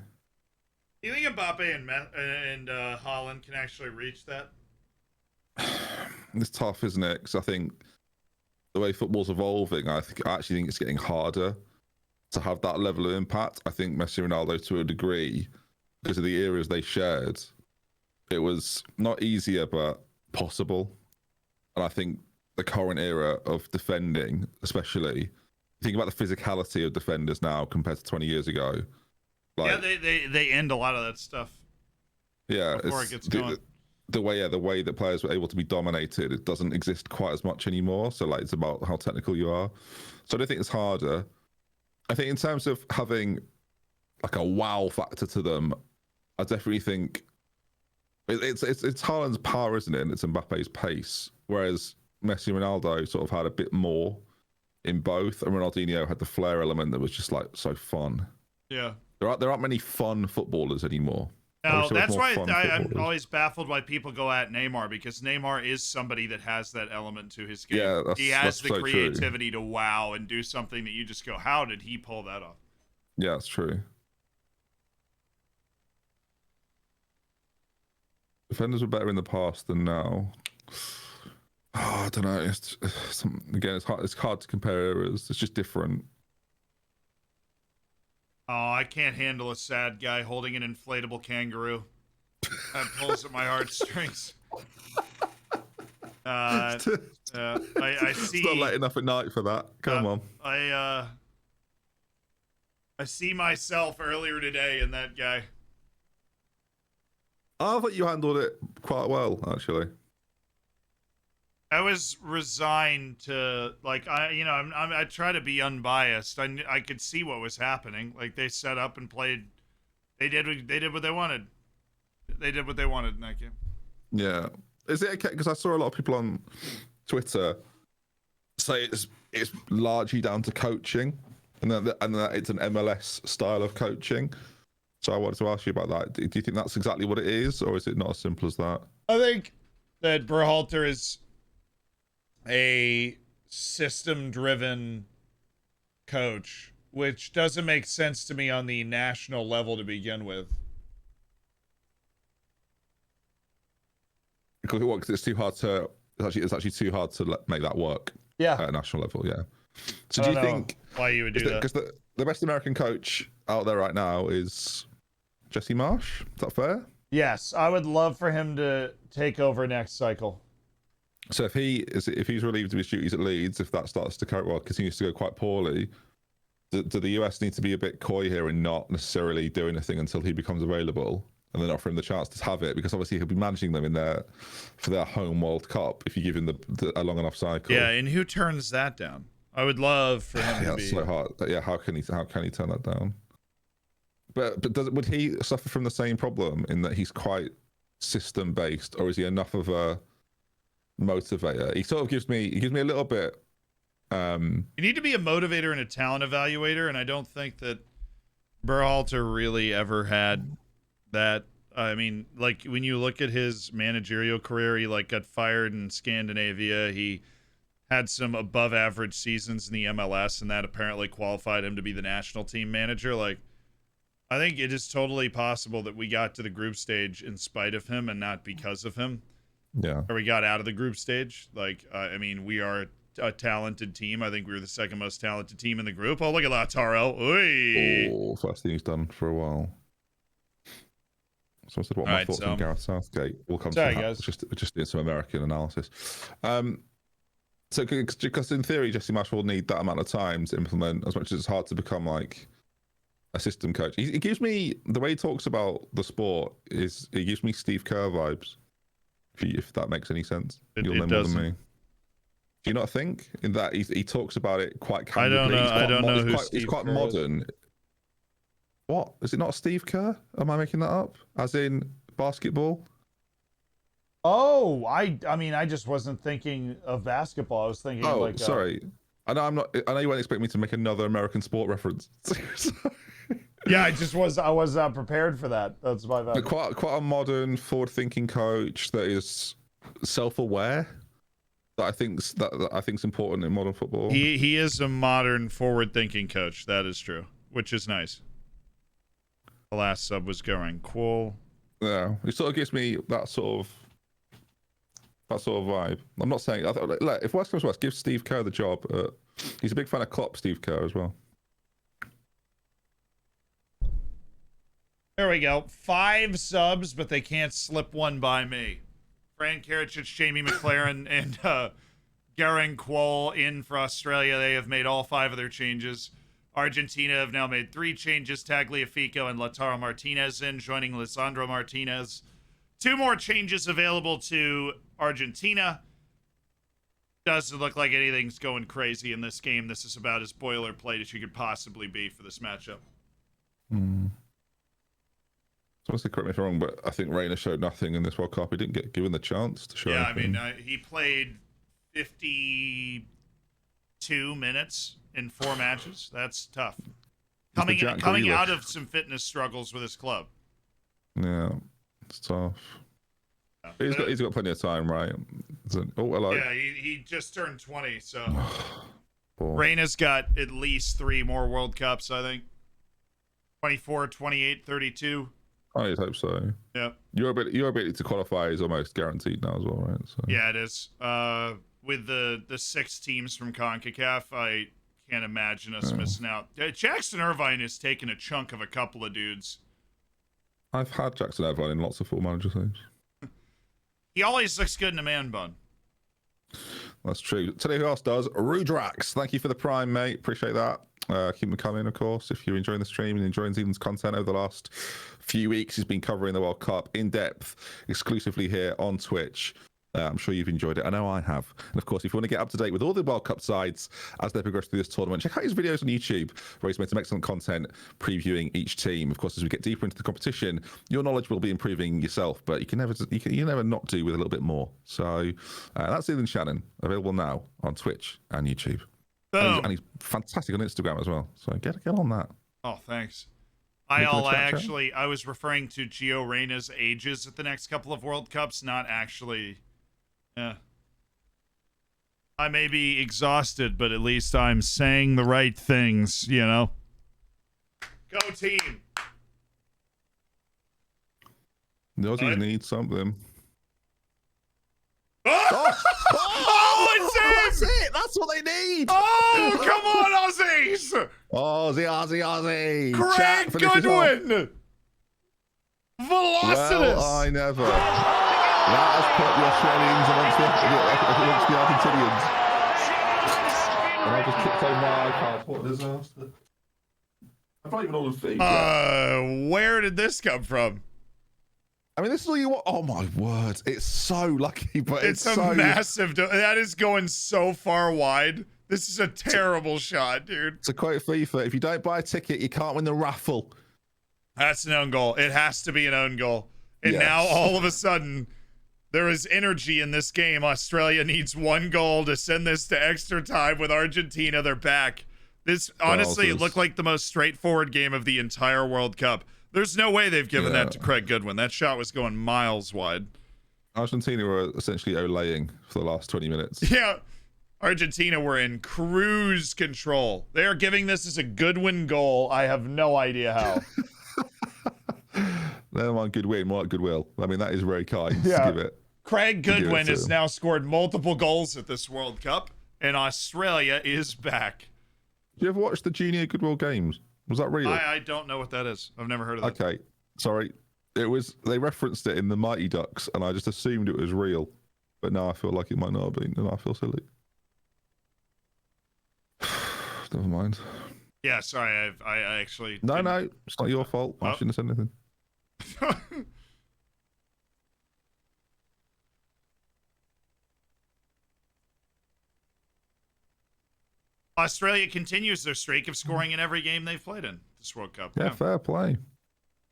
Do you think Mbappe and Haaland can actually reach that? It's tough, isn't it? Because I think the way football's evolving, I actually think it's getting harder to have that level of impact. I think Messi and Ronaldo, to a degree, because of the eras they shared, it was not easier, but possible. And I think the current era of defending, especially, think about the physicality of defenders now compared to 20 years ago. Yeah, they end a lot of that stuff. Yeah, before it gets going. The way that players were able to be dominated, it doesn't exist quite as much anymore. So like, it's about how technical you are. So I don't think it's harder. I think in terms of having like a wow factor to them, I definitely think it's Haaland's power, isn't it? And it's Mbappe's pace. Whereas Messi and Ronaldo sort of had a bit more in both, and Ronaldinho had the flair element that was just like so fun. Yeah. There aren't many fun footballers anymore. No, that's why I'm always baffled why people go at Neymar, because Neymar is somebody that has that element to his game. Yeah, he has that's the so creativity to wow and do something that you just go, how did he pull that off? Yeah, that's true. Defenders were better in the past than now. Oh, I don't know. Again, it's hard to compare eras. It's just different. Oh, I can't handle a sad guy holding an inflatable kangaroo. That pulls at my heartstrings. I see. It's not late enough at night for that. Come on. I see myself earlier today in that guy. I thought you handled it quite well, actually. I was resigned to, like, I try to be unbiased. I could see what was happening. Like, they set up and played. They did what they wanted. They did what they wanted in that game. Yeah. Is it okay? Because I saw a lot of people on Twitter say it's largely down to coaching, and that it's an MLS style of coaching. So I wanted to ask you about that. Do you think that's exactly what it is, or is it not as simple as that? I think that Berhalter is a system-driven coach, which doesn't make sense to me on the national level to begin with. Because it's too hard to. It's actually too hard to make that work. Yeah. At a national level, yeah. So do you think why you would do that? Because the best American coach out there right now is Jesse Marsh. Is that fair? Yes, I would love for him to take over next cycle. So if he's relieved of his duties at Leeds, if that starts to continues to go quite poorly, do the US need to be a bit coy here and not necessarily do anything until he becomes available, and then offer him the chance to have it? Because obviously he'll be managing them for their home World Cup if you give him a long enough cycle. Yeah, and who turns that down? I would love for him to be. That's so hard. Yeah, how can he turn that down? But would he suffer from the same problem in that he's quite system based, or is he enough of a motivator? He sort of gives me a little bit. You need to be a motivator and a talent evaluator, and I don't think that Berhalter really ever had that. I mean, like, when you look at his managerial career, he like got fired in Scandinavia. He had some above average seasons in the MLS, and that apparently qualified him to be the national team manager. Like, I think it is totally possible that we got to the group stage in spite of him and not because of him. Yeah. Or we got out of the group stage. Like, I mean, we are a talented team. I think we were the second most talented team in the group. Oh, look at Lautaro. Oy. Oh, first thing he's done for a while. So I said what my thoughts on Gareth Southgate. We'll come to that. Guys. Just doing some American analysis. So because in theory, Jesse Marsh will need that amount of time to implement, as much as it's hard to become like a system coach. He gives me, the way he talks about the sport is, he gives me Steve Kerr vibes. If that makes any sense. You'll know more than me. Do you not think in that he talks about it quite candidly? I don't know who he's quite modern. Is. What? Is it not Steve Kerr? Am I making that up? As in basketball? Oh, I mean, I just wasn't thinking of basketball. I was thinking like. Sorry. I know you won't expect me to make another American sport reference. Yeah, I was not prepared for that. That's my bad. But quite a modern, forward-thinking coach that is self-aware. That I think's important in modern football. He is a modern, forward-thinking coach. That is true, which is nice. The last sub was going cool. Yeah, it sort of gives me that sort of vibe. I'm not saying if worst comes to worst, give Steve Kerr the job. He's a big fan of Klopp, Steve Kerr, as well. There we go. 5 subs, but they can't slip one by me. Fran Karacic, Jamie McLaren, and Garen Quol in for Australia. They have made all 5 of their changes. Argentina have now made 3 changes. Tagliafico and Lautaro Martinez in, joining Lisandro Martinez. 2 more changes available to Argentina. Doesn't look like anything's going crazy in this game. This is about as boilerplate as you could possibly be for this matchup. So correct me if I'm wrong, but I think Reina showed nothing in this World Cup. He didn't get given the chance to show anything. I mean, he played 52 minutes in 4 matches. That's tough. Coming out of some fitness struggles with his club. Yeah, it's tough. He's got plenty of time, right? Hello. Yeah, he just turned 20, so Reina's got at least 3 more World Cups, I think. 24, 28, 32. I hope so. Yeah. Your ability to qualify is almost guaranteed now as well, right? So. Yeah, it is. With the 6 teams from CONCACAF, I can't imagine us missing out. Jackson Irvine has taken a chunk of a couple of dudes. I've had Jackson Irvine in lots of Football Manager teams. He always looks good in a man bun. That's true. Tell you who else does. Rudrax, thank you for the Prime, mate. Appreciate that. Keep them coming, of course. If you're enjoying the stream and enjoying Zealand's content over the last few weeks, he's been covering the World Cup in depth, exclusively here on Twitch. I'm sure you've enjoyed it. I know I have. And of course, if you want to get up to date with all the World Cup sides as they progress through this tournament, check out his videos on YouTube, where he's made some excellent content previewing each team. Of course, as we get deeper into the competition, your knowledge will be improving yourself, but you never not do with a little bit more. So that's Ethan Shannon, available now on Twitch and YouTube. And he's fantastic on Instagram as well. So get on that. Oh, thanks. I was referring to Gio Reyna's ages at the next couple of World Cups, not actually. Yeah. I may be exhausted, but at least I'm saying the right things, you know? Go team! The Aussies need something. It's That's it! That's what they need! Oh, come on, Aussies! Aussie! Craig Goodwin! Velocitous! Well, I never. That has put the Australians amongst the Argentinians. And I just kicked over my iPad. What a disaster. I've not even ordered feed. Where did this come from? I mean, this is all you want. Oh my word! It's so lucky, but it's a so massive. That is going so far wide. This is a terrible shot, dude. To quote FIFA, if you don't buy a ticket, you can't win the raffle. That's an own goal. It has to be an own goal. And now all of a sudden, there is energy in this game. Australia needs 1 goal to send this to extra time with Argentina. They're back. This honestly it looked like the most straightforward game of the entire World Cup. There's no way they've given that to Craig Goodwin. That shot was going miles wide. Argentina were essentially olaying for the last 20 minutes. Yeah. Argentina were in cruise control. They are giving this as a Goodwin goal. I have no idea how. Never mind good win, more like goodwill. I mean, that is very kind to give it. Craig Goodwin has now scored multiple goals at this World Cup, and Australia is back. Did you ever watch the Junior Goodwill Games? Was that real? I don't know what that is. I've never heard of that. Okay, sorry. They referenced it in the Mighty Ducks, and I just assumed it was real. But now I feel like it might not have been, and I feel silly. Never mind. Yeah, sorry. I actually... No, it's not your fault. I shouldn't have said anything. Australia continues their streak of scoring in every game they've played in this World Cup. Yeah, fair play.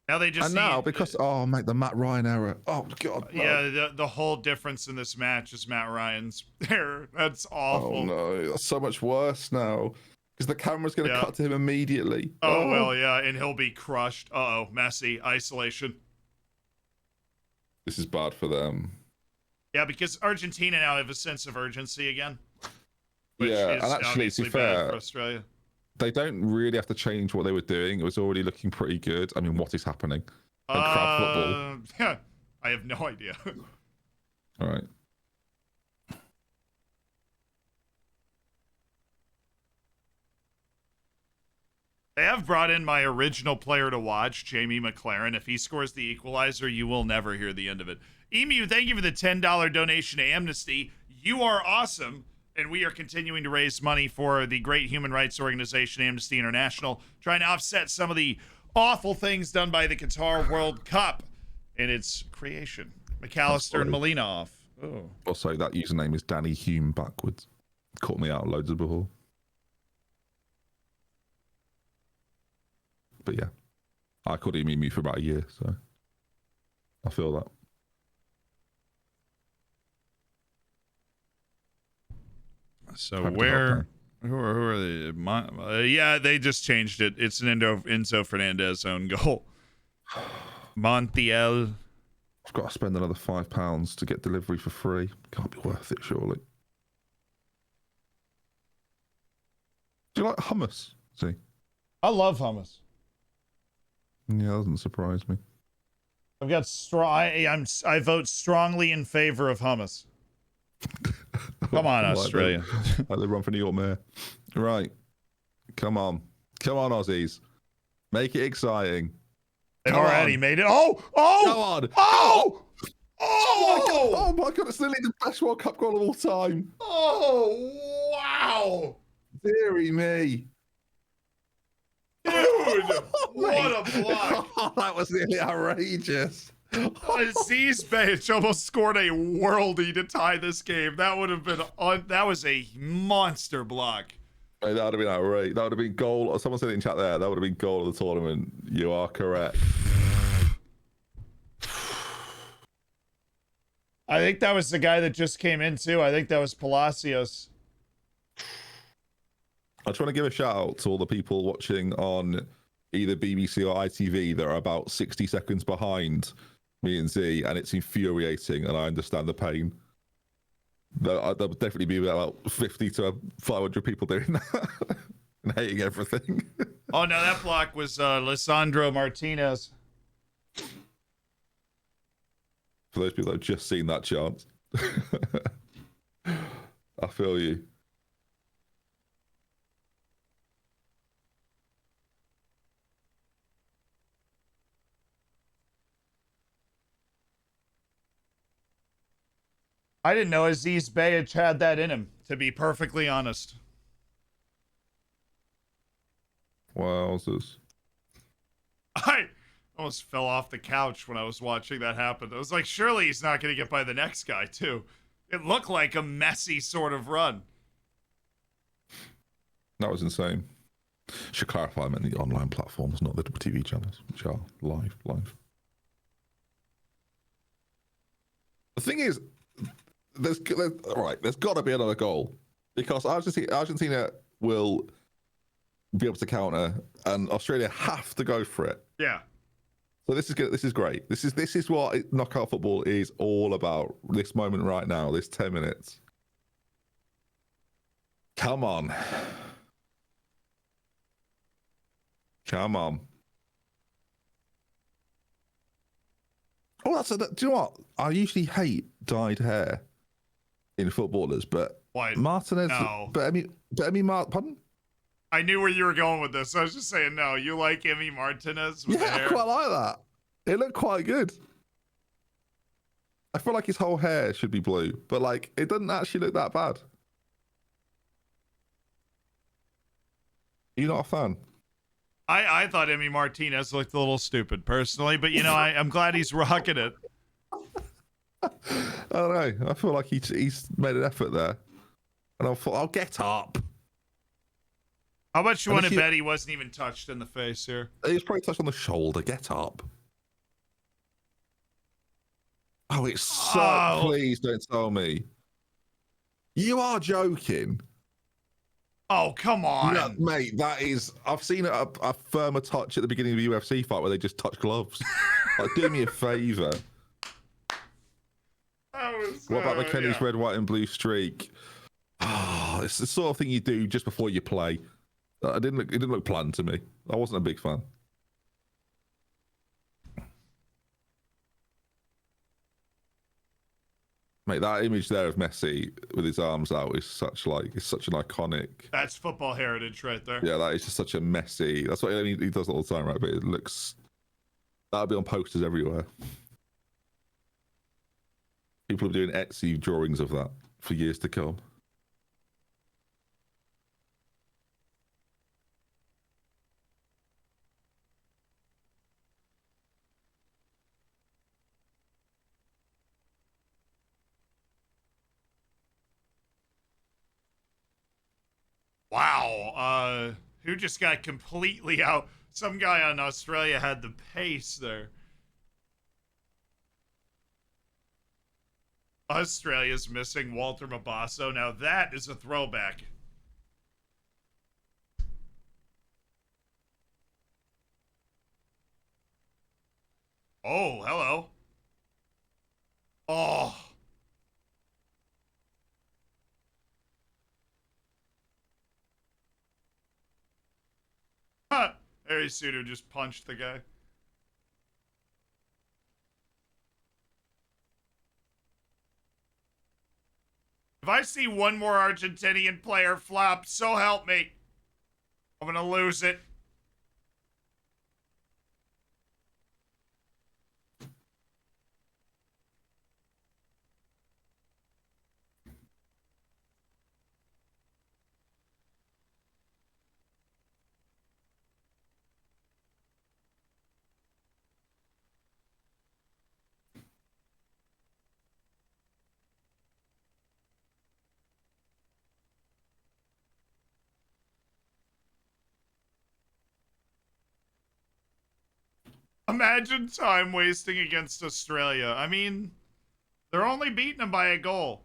Now they just and now because mate, the Matt Ryan error. Oh god. No. Yeah, the whole difference in this match is Matt Ryan's error. That's awful. Oh no, that's so much worse now because the camera's going to cut to him immediately. Oh well, yeah, and he'll be crushed. Uh-oh, Messi isolation. This is bad for them. Yeah, because Argentina now have a sense of urgency again. Which yeah, is and actually, to be fair, for Australia. They don't really have to change what they were doing. It was already looking pretty good. I mean, what is happening? Crab football. Yeah, I have no idea. All right. They have brought in my original player to watch, Jamie McLaren. If he scores the equalizer, you will never hear the end of it. Emu, thank you for the $10 donation to Amnesty. You are awesome. and we are continuing to raise money for the great human rights organization Amnesty International, trying to offset some of the awful things done by the Qatar World Cup in its creation. McAllister and Molina off. Oh. Also, that username is Danny Hume backwards. Caught me out loads of before. But yeah, I called him me for about a year, so I feel that. So who are they? Yeah, they just changed it. It's an Enzo Fernandez own goal. Montiel. I've got to spend another £5 to get delivery for free. Can't be worth it, surely. Do you like hummus? See? I love hummus. Yeah, that doesn't surprise me. I've got I vote strongly in favor of hummus. Come on, Australia. Like they run for New York mayor. Right. Come on. Come on, Aussies. Make it exciting. They've already made it. Oh! Oh! Come on. Oh! Oh my God. It's literally the best World Cup goal of all time. Oh, wow. Deary me. Dude, what a block. Oh, that was really outrageous. Aziz Behich almost scored a worldie to tie this game. That would have been that was a monster block. That would have been outrageous. That would have been goal. Someone said it in chat there. That would have been goal of the tournament. You are correct. I think that was the guy that just came in too. I think that was Palacios. I just want to give a shout out to all the people watching on either BBC or ITV that are about 60 seconds behind me and Z, and it's infuriating, and I understand the pain. There'll definitely be about 50 to 500 people doing that and hating everything. Oh no, that block was Lisandro Martinez. For those people that have just seen that chance. I feel you. I didn't know Aziz Behich had that in him, to be perfectly honest. Wowzers. I almost fell off the couch when I was watching that happen. I was like, surely he's not going to get by the next guy, too. It looked like a messy sort of run. That was insane. Should clarify, I meant the online platforms, not the TV channels, which are live. The thing is, there's got to be another goal, because Argentina will be able to counter, and Australia have to go for it. Yeah. So this is good. This is great. This is what knockout football is all about. This moment right now, this 10 minutes. Come on. Come on. Oh, do you know what? I usually hate dyed hair in footballers, but What? Martinez. No. But I mean, pardon? I knew where you were going with this. I was just saying, no, you like Emi Martinez with the Yeah, I hair? quite like that. It looked quite good. I feel like his whole hair should be blue, but like it doesn't actually look that bad. You're not a fan? I thought Emi Martinez looked a little stupid, personally, but, you know, I'm glad he's rocking it. I don't know. I feel like he's made an effort there. And I thought, I'll get up. How much you want to bet he wasn't even touched in the face here? He was probably touched on the shoulder. Get up. Oh, it's so... Oh. Please don't tell me. You are joking. Oh, come on. No, mate, that is... I've seen a firmer touch at the beginning of a UFC fight where they just touch gloves. Like, do me a favour. What about McKenny's red, white and blue streak? Oh, it's the sort of thing you do just before you play. It didn't look planned to me. I wasn't a big fan. Mate, that image there of Messi with his arms out is such an iconic. That's football heritage right there. Yeah, that is just such a messy. That's what he does all the time, right? But it looks. That'll be on posters everywhere. People are doing Etsy drawings of that for years to come. Wow. Who just got completely out? Some guy on Australia had the pace there. Australia's missing Walter Mabasso. Now that is a throwback. Oh, hello. Oh. Huh. Harry Suter just punched the guy. If I see one more Argentinian player flop, so help me, I'm gonna lose it. Imagine time wasting against Australia. I mean, they're only beating them by a goal.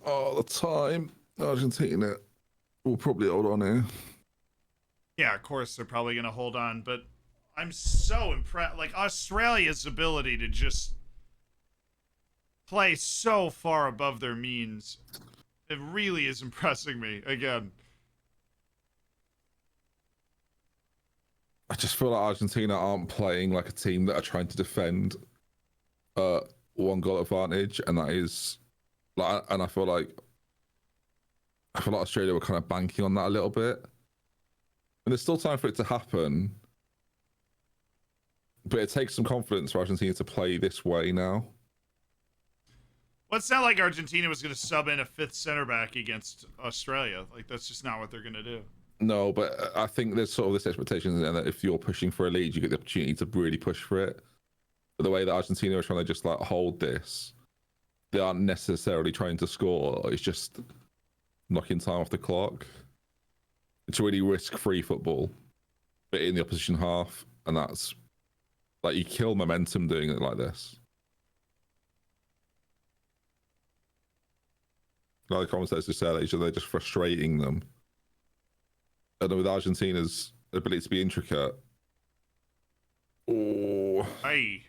Oh, the time. Argentina will probably hold on here. Yeah, of course they're probably gonna hold on, but I'm so impressed. Like Australia's ability to just play so far above their means, it really is impressing me. Again, I just feel like Argentina aren't playing like a team that are trying to defend one goal advantage, and that is like, and I feel like Australia were kind of banking on that a little bit. And there's still time for it to happen, but it takes some confidence for Argentina to play this way now. well, it's not like Argentina was gonna sub in a fifth center back against Australia. Like that's just not what they're gonna do. No, but I think there's sort of this expectation that if you're pushing for a lead, you get the opportunity to really push for it. But the way that Argentina are trying to just like hold this, they aren't necessarily trying to score. It's just knocking time off the clock. It's really risk-free football, but in the opposition half, and that's like you kill momentum doing it like this. Like the commentators say, they're just frustrating them. And with Argentina's ability to be intricate, oh. Hey.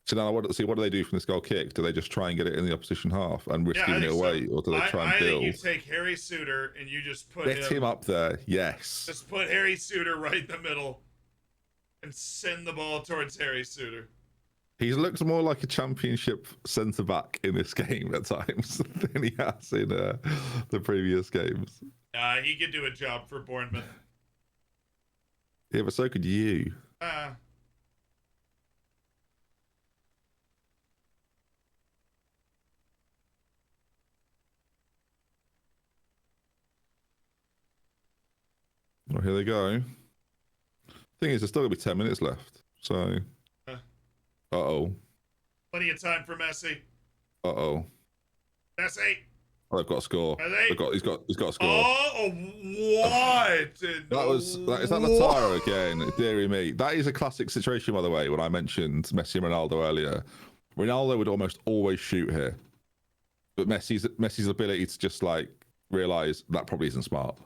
So now, what do they do from this goal kick? Do they just try and get it in the opposition half and risk giving it away, or do they try and build? I think you take Harry Suter and you just put Get him up there, yes. Just put Harry Suter right in the middle and send the ball towards Harry Suter. He's looked more like a championship centre back in this game at times than he has in the previous games. He could do a job for Bournemouth. Yeah, but so could you. Well, here they go. Thing is, there's still gonna be 10 minutes left. So, uh-oh. Plenty of time for Messi. Uh-oh. Messi. Oh, they've got to score. He's got to score. Oh, what? Is that Lautaro again? Deary me. That is a classic situation, by the way, when I mentioned Messi and Ronaldo earlier. Ronaldo would almost always shoot here. But Messi's ability to just like realise that probably isn't smart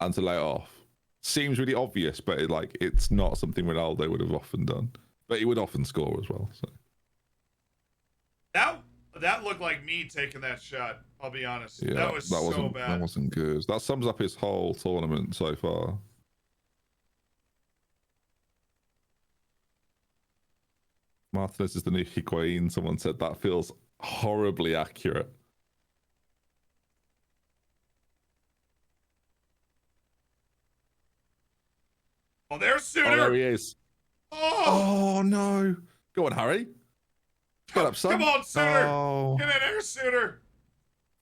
and to lay it off seems really obvious, but it's not something Ronaldo would have often done. But he would often score as well. So. That looked like me taking that shot. I'll be honest. Yeah, that was so bad. That wasn't good. That sums up his whole tournament so far. Martinez is the new Higuain. Someone said that feels horribly accurate. Oh, there's Suter. Oh, there he is. Oh no! Go on, Harry. Get up, son. Come on, Suter. Oh. Get in there, Suter.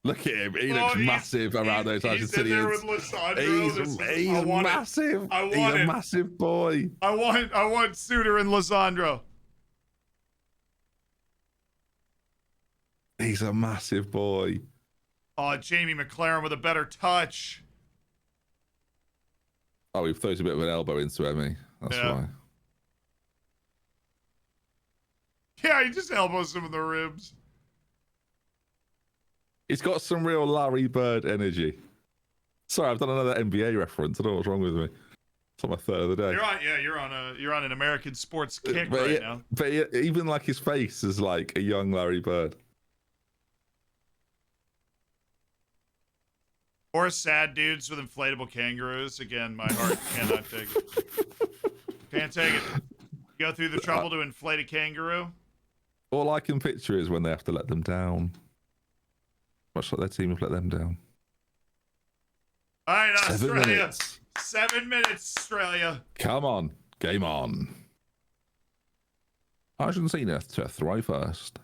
Look at him. He looks massive around those He's in there with Argentinians. Lisandro. He's massive. He's a massive boy. I want Suter and Lisandro. He's a massive boy. Oh, Jamie McLaren with a better touch. Oh, he throws a bit of an elbow into Emmy. That's why. Yeah, he just elbows him in the ribs. He's got some real Larry Bird energy. Sorry, I've done another NBA reference. I don't know what's wrong with me. It's on my third of the day. You're on an American sports kick now. But even like his face is like a young Larry Bird. Or sad dudes with inflatable kangaroos. Again, my heart cannot take it. Can't take it. Go through the trouble to inflate a kangaroo. All I can picture is when they have to let them down. Much like their team have let them down. All right, 7 Australia. minutes. 7 minutes, Australia. Come on. Game on. Argentina to throw first.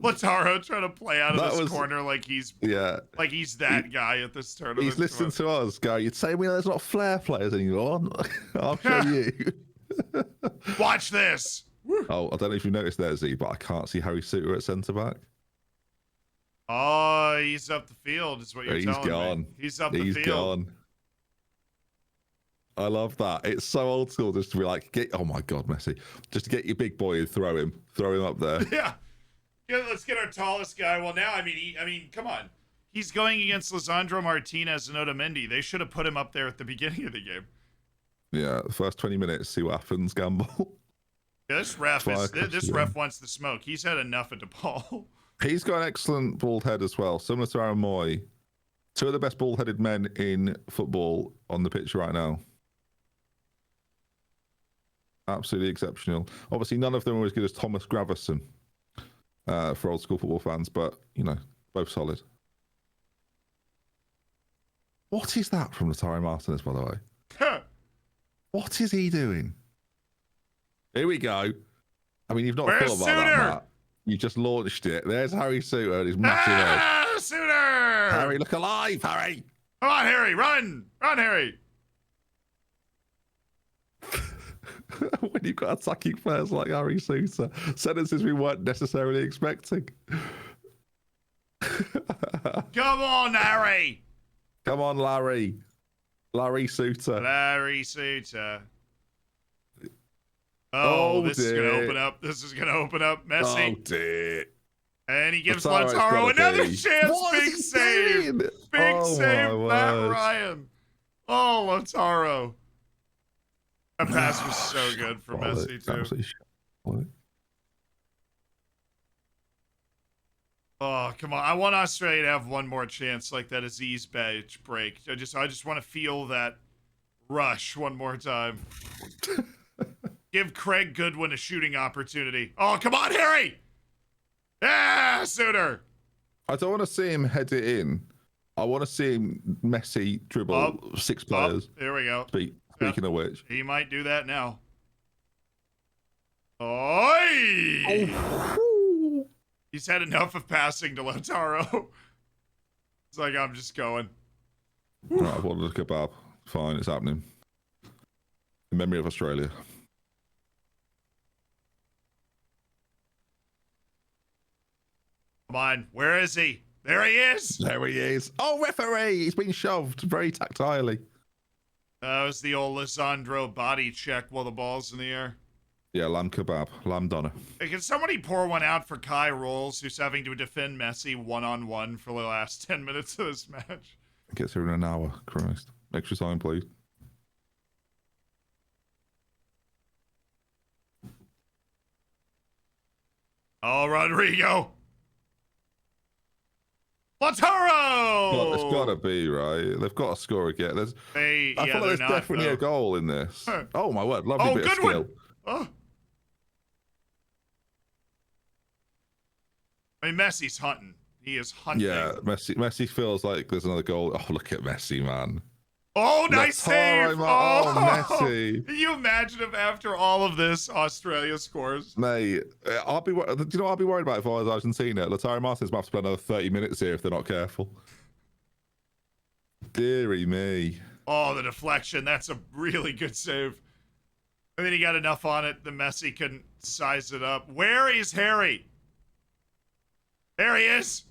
Lautaro trying to play out of this corner like he's that guy at this tournament. He's listening to us go, you'd say there's not flair players anymore. I'll show you. Watch this. Oh, I don't know if you noticed there, Z, but I can't see Harry Suter at centre back. Oh, he's up the field, is what you're telling gone. me. He's up the field. He's gone. I love that. It's so old school just to be like, oh my God, Messi. Just to get your big boy and throw him up there. Yeah, let's get our tallest guy. Well, now, I mean, come on. He's going against Lisandro Martinez and Otamendi. They should have put him up there at the beginning of the game. Yeah, the first 20 minutes, see what happens, gamble. Yeah, this ref wants the smoke. He's had enough of DePaul. He's got an excellent bald head as well, similar to Aaron Moy. Two of the best bald-headed men in football on the pitch right now. Absolutely exceptional. Obviously, none of them are as good as Thomas Gravesen for old school football fans, but, you know, both solid. What is that from Lautaro Martinez, by the way? What is he doing? Here we go. I mean, you've not thought about that, Matt. You just launched it. There's Harry Suter and his massive head. Suter! Harry, look alive, Harry! Come on, Harry, run! Run, Harry! When you've got attacking players like Harry Suter, sentences we weren't necessarily expecting. Come on, Harry! Come on, Larry. Larry Suter. Larry Suter. Oh, this is going to open up. This is going to open up. Messi. Oh, dear. And he gives Lautaro another chance. Big save. Big save, Matt Ryan. Oh, Lautaro. That pass was so good for Messi, too. Oh, come on. I want Australia to have one more chance like that Aziz badge break. I just want to feel that rush one more time. Give Craig Goodwin a shooting opportunity. Oh, come on, Harry! Yeah, Suter! I don't want to see him head it in. I want to see him Messi dribble 6 players. Here we go. Speaking of which. He might do that now. Oh! He's had enough of passing to Lautaro. It's like, I'm just going. Right, I've ordered a kebab. Fine, it's happening. In memory of Australia. Come on, where is he? There he is! There he is. Oh, referee! He's been shoved very tactilely. That was the old Lisandro body check while the ball's in the air. Yeah, lamb kebab. Lamb doner. Hey, can somebody pour one out for Kai Rolls, who's having to defend Messi one-on-one for the last 10 minutes of this match? Gets here in an hour. Christ. Extra time, please. Oh, Rodrigo! Lautaro! God, it's got to be, right? They've got to score again. I feel like there's definitely a goal in this. Oh, my word. Lovely bit of skill. Oh. I mean, Messi's hunting. He is hunting. Yeah, Messi feels like there's another goal. Oh, look at Messi, man. Oh, nice save! Oh, Messi. Can you imagine if after all of this, Australia scores? Mate, do you know what I'd be worried about if I was Argentina? Lautaro Martinez might have to play another 30 minutes here if they're not careful. Deary me. Oh, the deflection. That's a really good save. And then he got enough on it that Messi couldn't size it up. Where is Harry? There he is.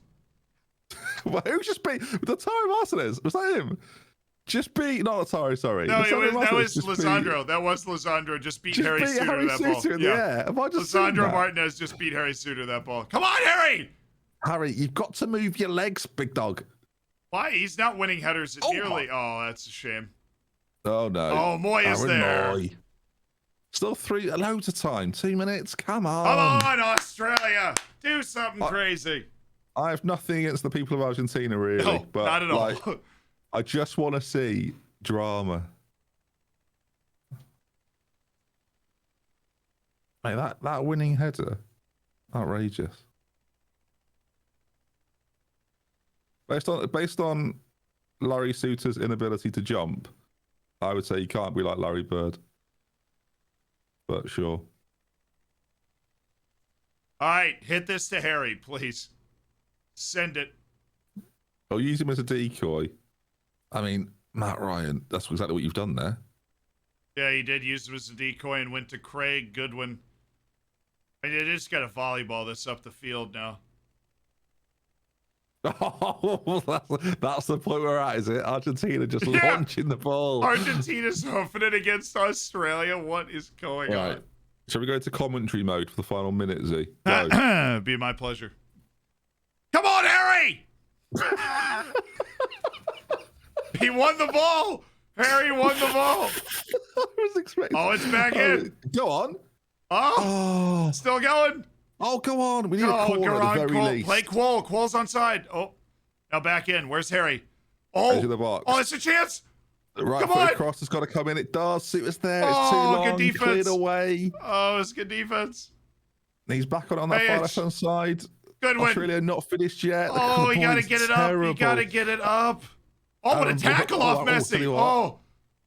Well, who just beat Lautaro Martinez? Was that him? Just beat, not Lautaro, sorry. No, that was just Lisandro. That was Lisandro. Just beat Harry beat Suter Harry that Suter ball. in the air. Have I just seen Lisandro that? Martinez just beat Harry Suter that ball. Come on, Harry! Harry, you've got to move your legs, big dog. Why? He's not winning headers Oh, nearly. Oh, that's a shame. Oh, no. Oh, Moy is Aaron there. Moy. Still loads of time. 2 minutes. Come on. Come on, Australia. Do something crazy. I have nothing against the people of Argentina, really. No, but not at all. like, I just want to see drama. Hey, that winning header, outrageous. Based on Larry Suter's inability to jump, I would say he can't be like Larry Bird. But sure. All right, hit this to Harry, please. Send it. I'll use him as a decoy. I mean, Matt Ryan, that's exactly what you've done there. Yeah, he did use him as a decoy and went to Craig Goodwin. And you just got to volleyball this up the field now. Oh, that's the point we're at, is it? Argentina just launching the ball. Argentina's hoofing it against Australia. What is going on? Shall we go to commentary mode for the final minute, Z? Go. Be my pleasure. Come on, Harry! He won the ball! Harry won the ball! I was expecting. Oh, it's back in. Go on. Oh, still going. Oh, go on. We need a corner at the very least. Play Quoll. Quoll's onside. Oh, now back in. Where's Harry? Oh, into the box. Oh, it's a chance. The right foot cross has got to come in. It does. It was there. It's too long. Good defense. Cleared away. Oh, it's good defense. He's back on that far left-hand side. Good one. Australia not finished yet. Oh, you got to get it up. You got to get it up. Oh, what a tackle off Messi.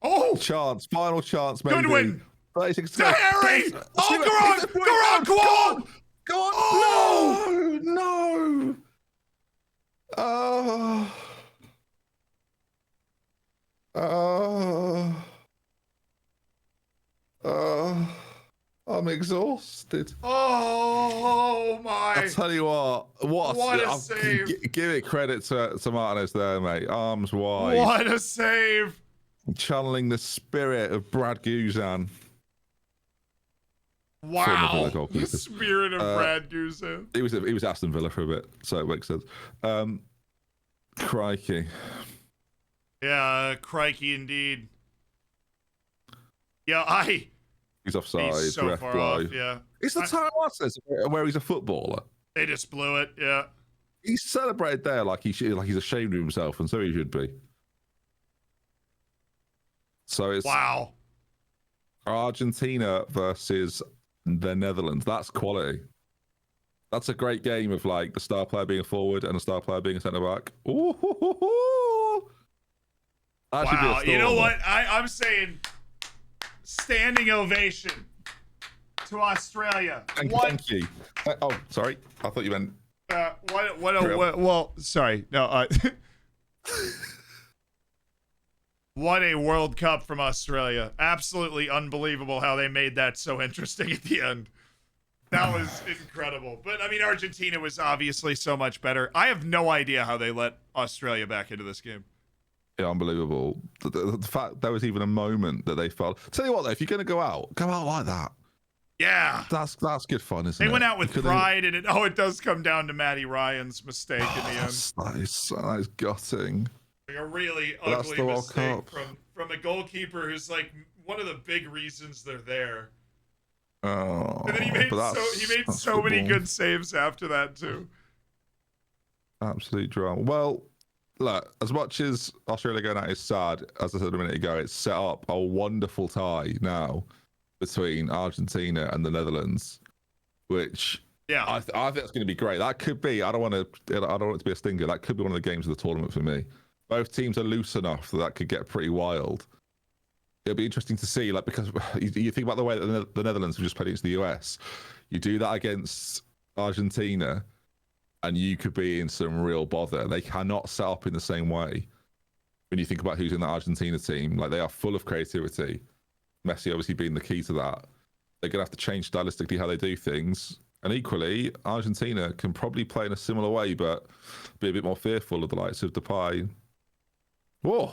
Oh. Chance. Final chance, maybe. Good win. 36 to Harry. Oh, go on. Go on. Oh. No. I'm exhausted. Oh my! I'll tell you what a save! Give it credit to Martinez there, mate. Arms wide. What a save! Channeling the spirit of Brad Guzan. Wow, the spirit of Brad Guzan. He was Aston Villa for a bit, so it makes sense. Crikey. Yeah, crikey indeed. Yeah, He's offside. He's so far off, yeah. It's the time where he's a footballer. They just blew it, yeah. He's celebrated there like he's ashamed of himself, and so he should be. So it's Argentina versus the Netherlands. That's quality. That's a great game of like the star player being a forward and a star player being a centre back. Ooh, wow, you know what? I'm saying standing ovation to Australia. Thank you. Oh, sorry. I thought you meant. Well, sorry. No. What a World Cup from Australia. Absolutely unbelievable how they made that so interesting at the end. That was incredible. But, I mean, Argentina was obviously so much better. I have no idea how they let Australia back into this game. Yeah, unbelievable. The fact there was even a moment that they felt. Tell you what, though, if you're going to go out like that. Yeah. That's good fun, isn't it? They went out with pride, and it does come down to Matty Ryan's mistake in the end. That is gutting. Like a really ugly mistake from a goalkeeper who's like one of the big reasons they're there. Oh, and then he made so many good saves after that too. Absolute drama. Well, look, as much as Australia going out is sad, as I said a minute ago, it's set up a wonderful tie now between Argentina and the Netherlands, which I think it's going to be great. That could be. I don't want it to be a stinker. That could be one of the games of the tournament for me. both teams are loose enough that could get pretty wild. It'll be interesting to see, like, because you think about the way that the Netherlands have just played against the US. You do that against Argentina, and you could be in some real bother. They cannot set up in the same way. When you think about who's in the Argentina team, like, they are full of creativity. Messi obviously being the key to that. They're going to have to change stylistically how they do things. And equally, Argentina can probably play in a similar way, but be a bit more fearful of the likes of Depay. Whoa.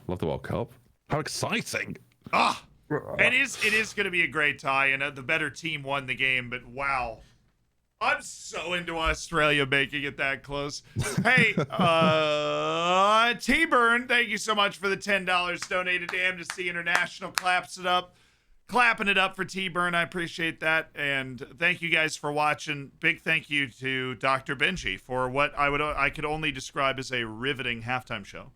Love the World Cup. How exciting. Ah, it is going to be a great tie, and the better team won the game, but wow. I'm so into Australia making it that close. Hey, T-Burn, thank you so much for the $10 donated to Amnesty International. Clapping it up for T-Burn. I appreciate that. And thank you guys for watching. Big thank you to Dr. Benji for what I could only describe as a riveting halftime show.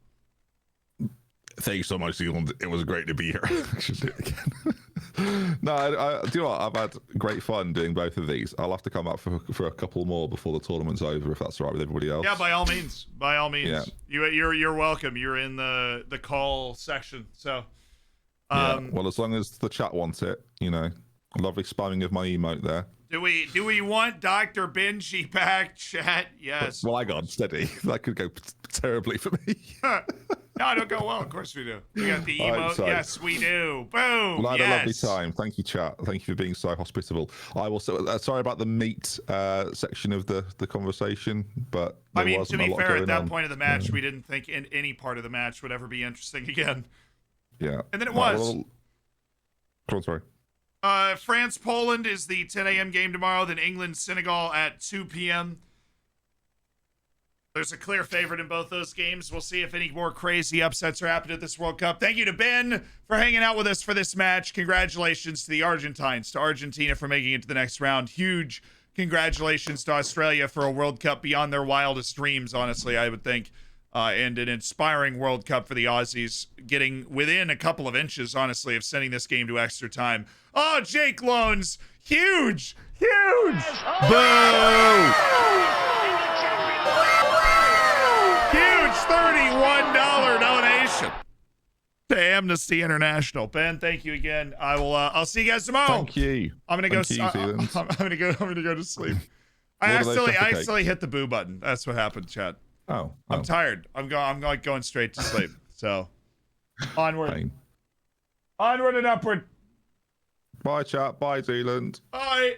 Thank you so much, Zealand. It was great to be here. I should do it again. No, I do you know what? I've had great fun doing both of these. I'll have to come up for a couple more before the tournament's over, if that's all right with everybody else. Yeah, by all means. By all means. Yeah. You're welcome. You're in the call section. So yeah. Well, as long as the chat wants it, you know. Lovely spamming of my emote there. Do we want Dr. Benji back, chat? Yes. Well, hang on, steady. That could go terribly for me. No, it'll go well. Of course we do. We got the emote. Yes, we do. Boom. Well, I had yes. a lovely time. Thank you, chat. Thank you for being so hospitable. I will. Sorry about the meat section of the conversation, but I mean, to be fair, at that point of the match, we didn't think any part of the match would ever be interesting again. Yeah. And then it was. Well, go on, sorry. France-Poland is the 10 a.m. game tomorrow. Then England-Senegal at 2 p.m. There's a clear favorite in both those games. We'll see if any more crazy upsets are happening at this World Cup. Thank you to Ben for hanging out with us for this match. Congratulations to the Argentines, to Argentina for making it to the next round. Huge congratulations to Australia for a World Cup beyond their wildest dreams, honestly, I would think. And an inspiring World Cup for the Aussies, getting within a couple of inches, honestly, of sending this game to extra time. Oh, Jake Loans, huge, huge. Boo! Huge $31 donation to Amnesty International. Ben, thank you again. I'll see you guys tomorrow. Thank you. I'm gonna go to sleep. I accidentally hit the boo button. That's what happened, chat. Oh. I'm tired. I'm like going straight to sleep. So onward. Fine. Onward and upward. Bye, chat. Bye, Zealand. Bye.